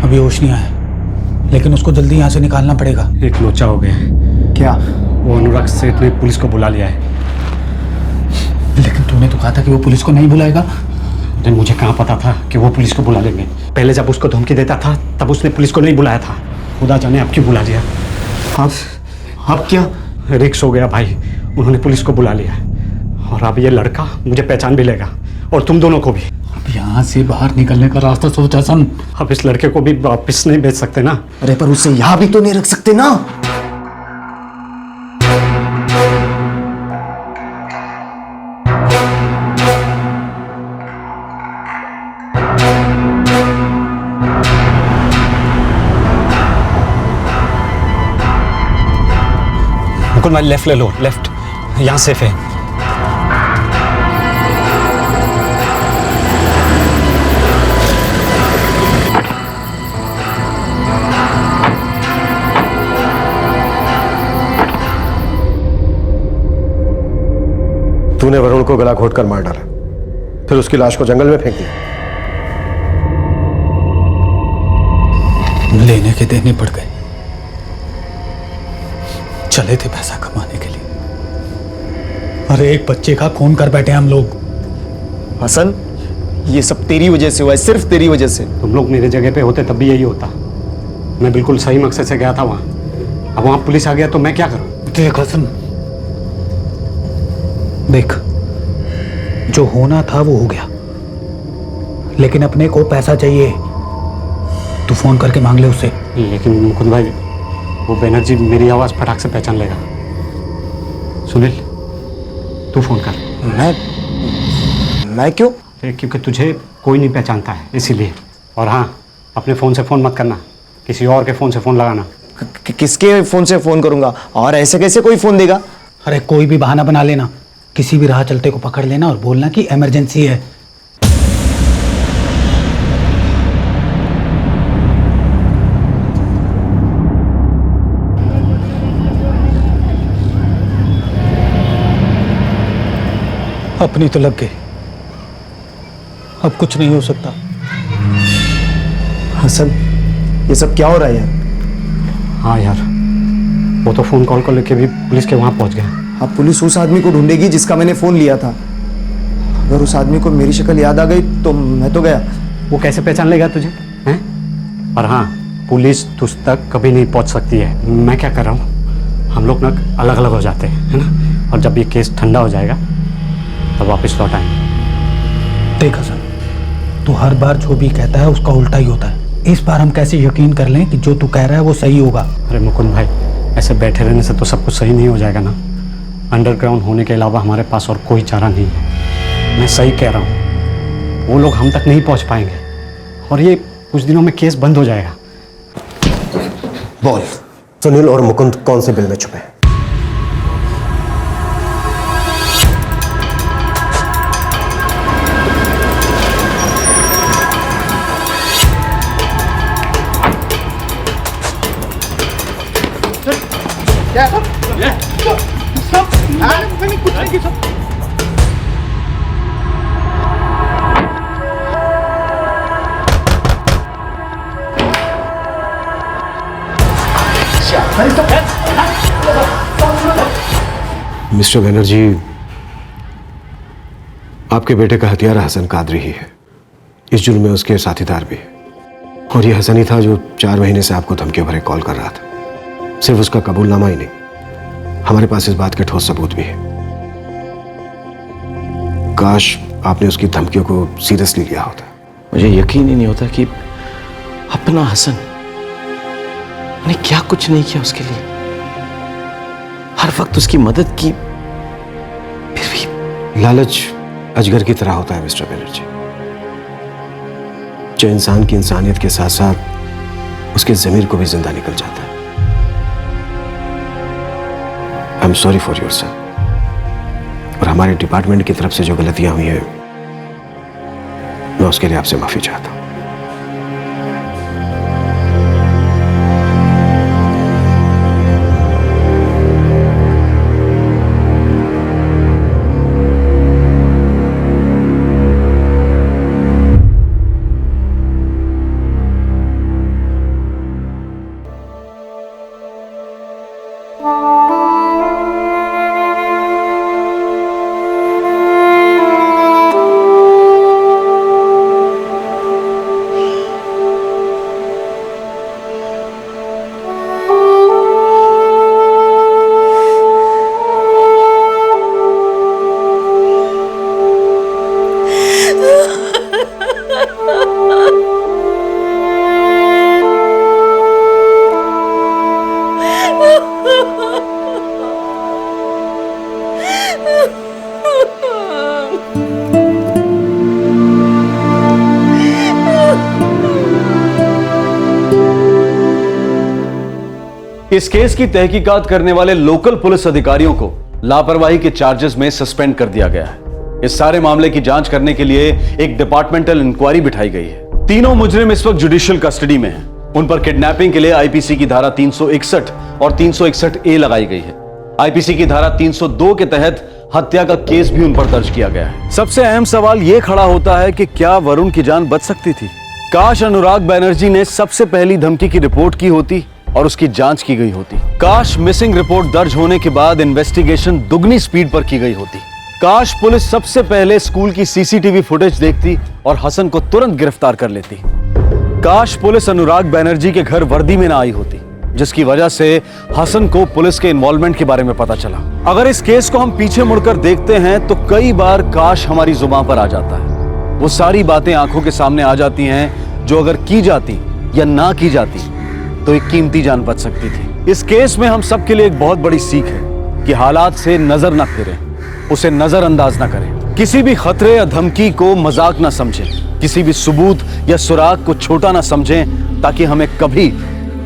अभी होश नहीं आया, लेकिन उसको जल्दी यहाँ से निकालना पड़ेगा। एक लोचा हो गया है। क्या? वो अनुराग सेठ ने पुलिस को बुला लिया है। लेकिन तूने तो कहा था कि वो पुलिस को नहीं बुलाएगा। अरे मुझे कहाँ पता था कि वो पुलिस को बुला लेंगे। पहले जब उसको धमकी देता था तब उसने पुलिस को नहीं बुलाया था। खुदा जाने अब क्यों बुला लिया। अब क्या? रिक्स हो गया भाई, उन्होंने पुलिस को बुला लिया और अब ये लड़का मुझे पहचान भी लेगा और तुम दोनों को भी। अब यहाँ से बाहर निकलने का रास्ता सोचा सन। अब इस लड़के को भी वापिस नहीं भेज सकते ना। अरे पर उसे यहाँ भी तो नहीं रख सकते ना। मुकुंद भाई लेफ्ट ले लो, लेफ्ट, यहाँ सेफ है। तूने वरुण को गला घोटकर मार डाला, फिर उसकी लाश को जंगल में फेंक दिया। लेने के देने पड़ गए। चले थे पैसा कमाने के लिए, अरे एक बच्चे का खून कर बैठे हम लोग। हसन, ये सब तेरी वजह से हुआ है, सिर्फ तेरी वजह से। तुम लोग मेरे जगह पे होते तब भी यही होता। मैं बिल्कुल सही मकसद से गया था वहाँ, अब वहाँ पुलिस आ गया तो मैं क्या करूँ? देख हसन, देख, जो होना था वो हो गया, लेकिन अपने को पैसा चाहिए। तू फोन करके मांग ले उससे। लेकिन मुकुंद भाई, वो बैनर्जी मेरी आवाज़ फटाक से पहचान लेगा। सुनील, तू फोन कर। मैं क्यों? क्योंकि तुझे कोई नहीं पहचानता है इसीलिए। और हाँ, अपने फ़ोन से फ़ोन मत करना, किसी और के फ़ोन से फ़ोन लगाना। किसके फ़ोन से फ़ोन करूंगा? और ऐसे कैसे कोई फ़ोन देगा? अरे कोई भी बहाना बना लेना, किसी भी राह चलते को पकड़ लेना और बोलना कि इमरजेंसी है। अपनी तो लग गई, अब कुछ नहीं हो सकता। हसन, ये सब क्या हो रहा है यार? हाँ यार, वो तो फ़ोन कॉल को लेके भी पुलिस के वहाँ पहुँच गए। अब पुलिस उस आदमी को ढूंढेगी जिसका मैंने फ़ोन लिया था। अगर उस आदमी को मेरी शक्ल याद आ गई तो मैं तो गया। वो कैसे पहचान लेगा तुझे हैं? और हाँ, पुलिस तुझ तक कभी नहीं पहुंच सकती है। मैं क्या कर रहा हूँ, हम लोग ना अलग अलग हो जाते हैं, है ना, और जब ये केस ठंडा हो जाएगा तब वापस लौट आएंगे। देख हसन, तू हर बार जो भी कहता है उसका उल्टा ही होता है। इस बार हम कैसे यकीन कर लें कि जो तू कह रहा है वो सही होगा? अरे मुकुंद भाई, ऐसे बैठे रहने से तो सब कुछ सही नहीं हो जाएगा ना। अंडरग्राउंड होने के अलावा हमारे पास और कोई चारा नहीं है। मैं सही कह रहा हूँ, वो लोग हम तक नहीं पहुँच पाएंगे और ये कुछ दिनों में केस बंद हो जाएगा। बोल, सुनील और मुकुंद कौन से बिल में छुपे हैं? मिस्टर बनर्जी, आपके बेटे का हत्यारा हसन कादरी ही है। इस जुर्म में उसके साथीदार भी है और ये हसन ही था जो 4 महीने से आपको धमकियों भरे कॉल कर रहा था। सिर्फ उसका कबूलनामा ही नहीं, हमारे पास इस बात के ठोस सबूत भी है। काश आपने उसकी धमकियों को सीरियसली लिया होता। मुझे यकीन ही नहीं होता कि अपना हसन, मैंने क्या कुछ नहीं किया उसके लिए, हर वक्त उसकी मदद की, फिर भी। लालच अजगर की तरह होता है मिस्टर बनर्जी, जो इंसान की इंसानियत के साथ साथ उसके ज़मीर को भी जिंदा निकल जाता है। I am sorry for your son, और हमारे डिपार्टमेंट की तरफ से जो गलतियां हुई हैं, मैं उसके लिए आपसे माफी चाहता हूं। इस केस की तहकीकात करने वाले लोकल पुलिस अधिकारियों को लापरवाही के चार्जेस में सस्पेंड कर दिया गया है। इस सारे मामले की जांच करने के लिए एक डिपार्टमेंटल इंक्वायरी बिठाई गई है। तीनों मुजरिम इस वक्त जुडिशियल कस्टडी में हैं। उन पर किडनैपिंग के लिए आईपीसी की धारा 361 और 361A लगाई गई है। आईपीसी की धारा 302 के तहत हत्या का केस भी उन पर दर्ज किया गया है। सबसे अहम सवाल यह खड़ा होता है कि क्या वरुण की जान बच सकती थी? काश अनुराग बैनर्जी ने सबसे पहली धमकी की रिपोर्ट की होती और उसकी जांच की गई होती। काश मिसिंग रिपोर्ट दर्ज होने के बाद इन्वेस्टिगेशन दुगनी स्पीड पर की गई होती। काश पुलिस सबसे पहले स्कूल की सीसीटीवी फुटेज देखती और हसन को तुरंत गिरफ्तार कर लेती। काश पुलिस अनुराग बैनर्जी के घर वर्दी में ना आई होती, जिसकी वजह से हसन को पुलिस के इन्वॉल्वमेंट के बारे में पता चला। अगर इस केस को हम पीछे मुड़कर देखते हैं तो कई बार काश हमारी जुबान पर आ जाता है। वो सारी बातें आंखों के सामने आ जाती हैं जो अगर की जाती या ना की जाती तो एक कीमती जान बच सकती थी। इस केस में हम सबके लिए एक बहुत बड़ी सीख है कि हालात से नजर न फिरें, उसे नजरअंदाज न करें, किसी भी खतरे या धमकी को मजाक न समझें, किसी भी सबूत या सुराग को छोटा न समझें, ताकि हमें कभी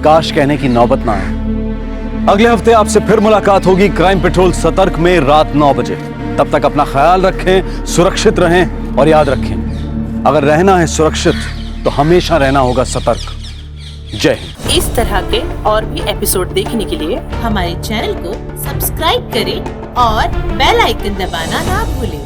काश कहने की नौबत ना आए। अगले हफ्ते आपसे फिर मुलाकात होगी क्राइम पेट्रोल सतर्क में रात 9 बजे। तब तक अपना ख्याल रखें, सुरक्षित रहें और याद रखें, अगर रहना है सुरक्षित तो हमेशा रहना होगा सतर्क। जय हिंद। इस तरह के और भी एपिसोड देखने के लिए हमारे चैनल को सब्सक्राइब करें और बेल आइकन दबाना ना भूलें।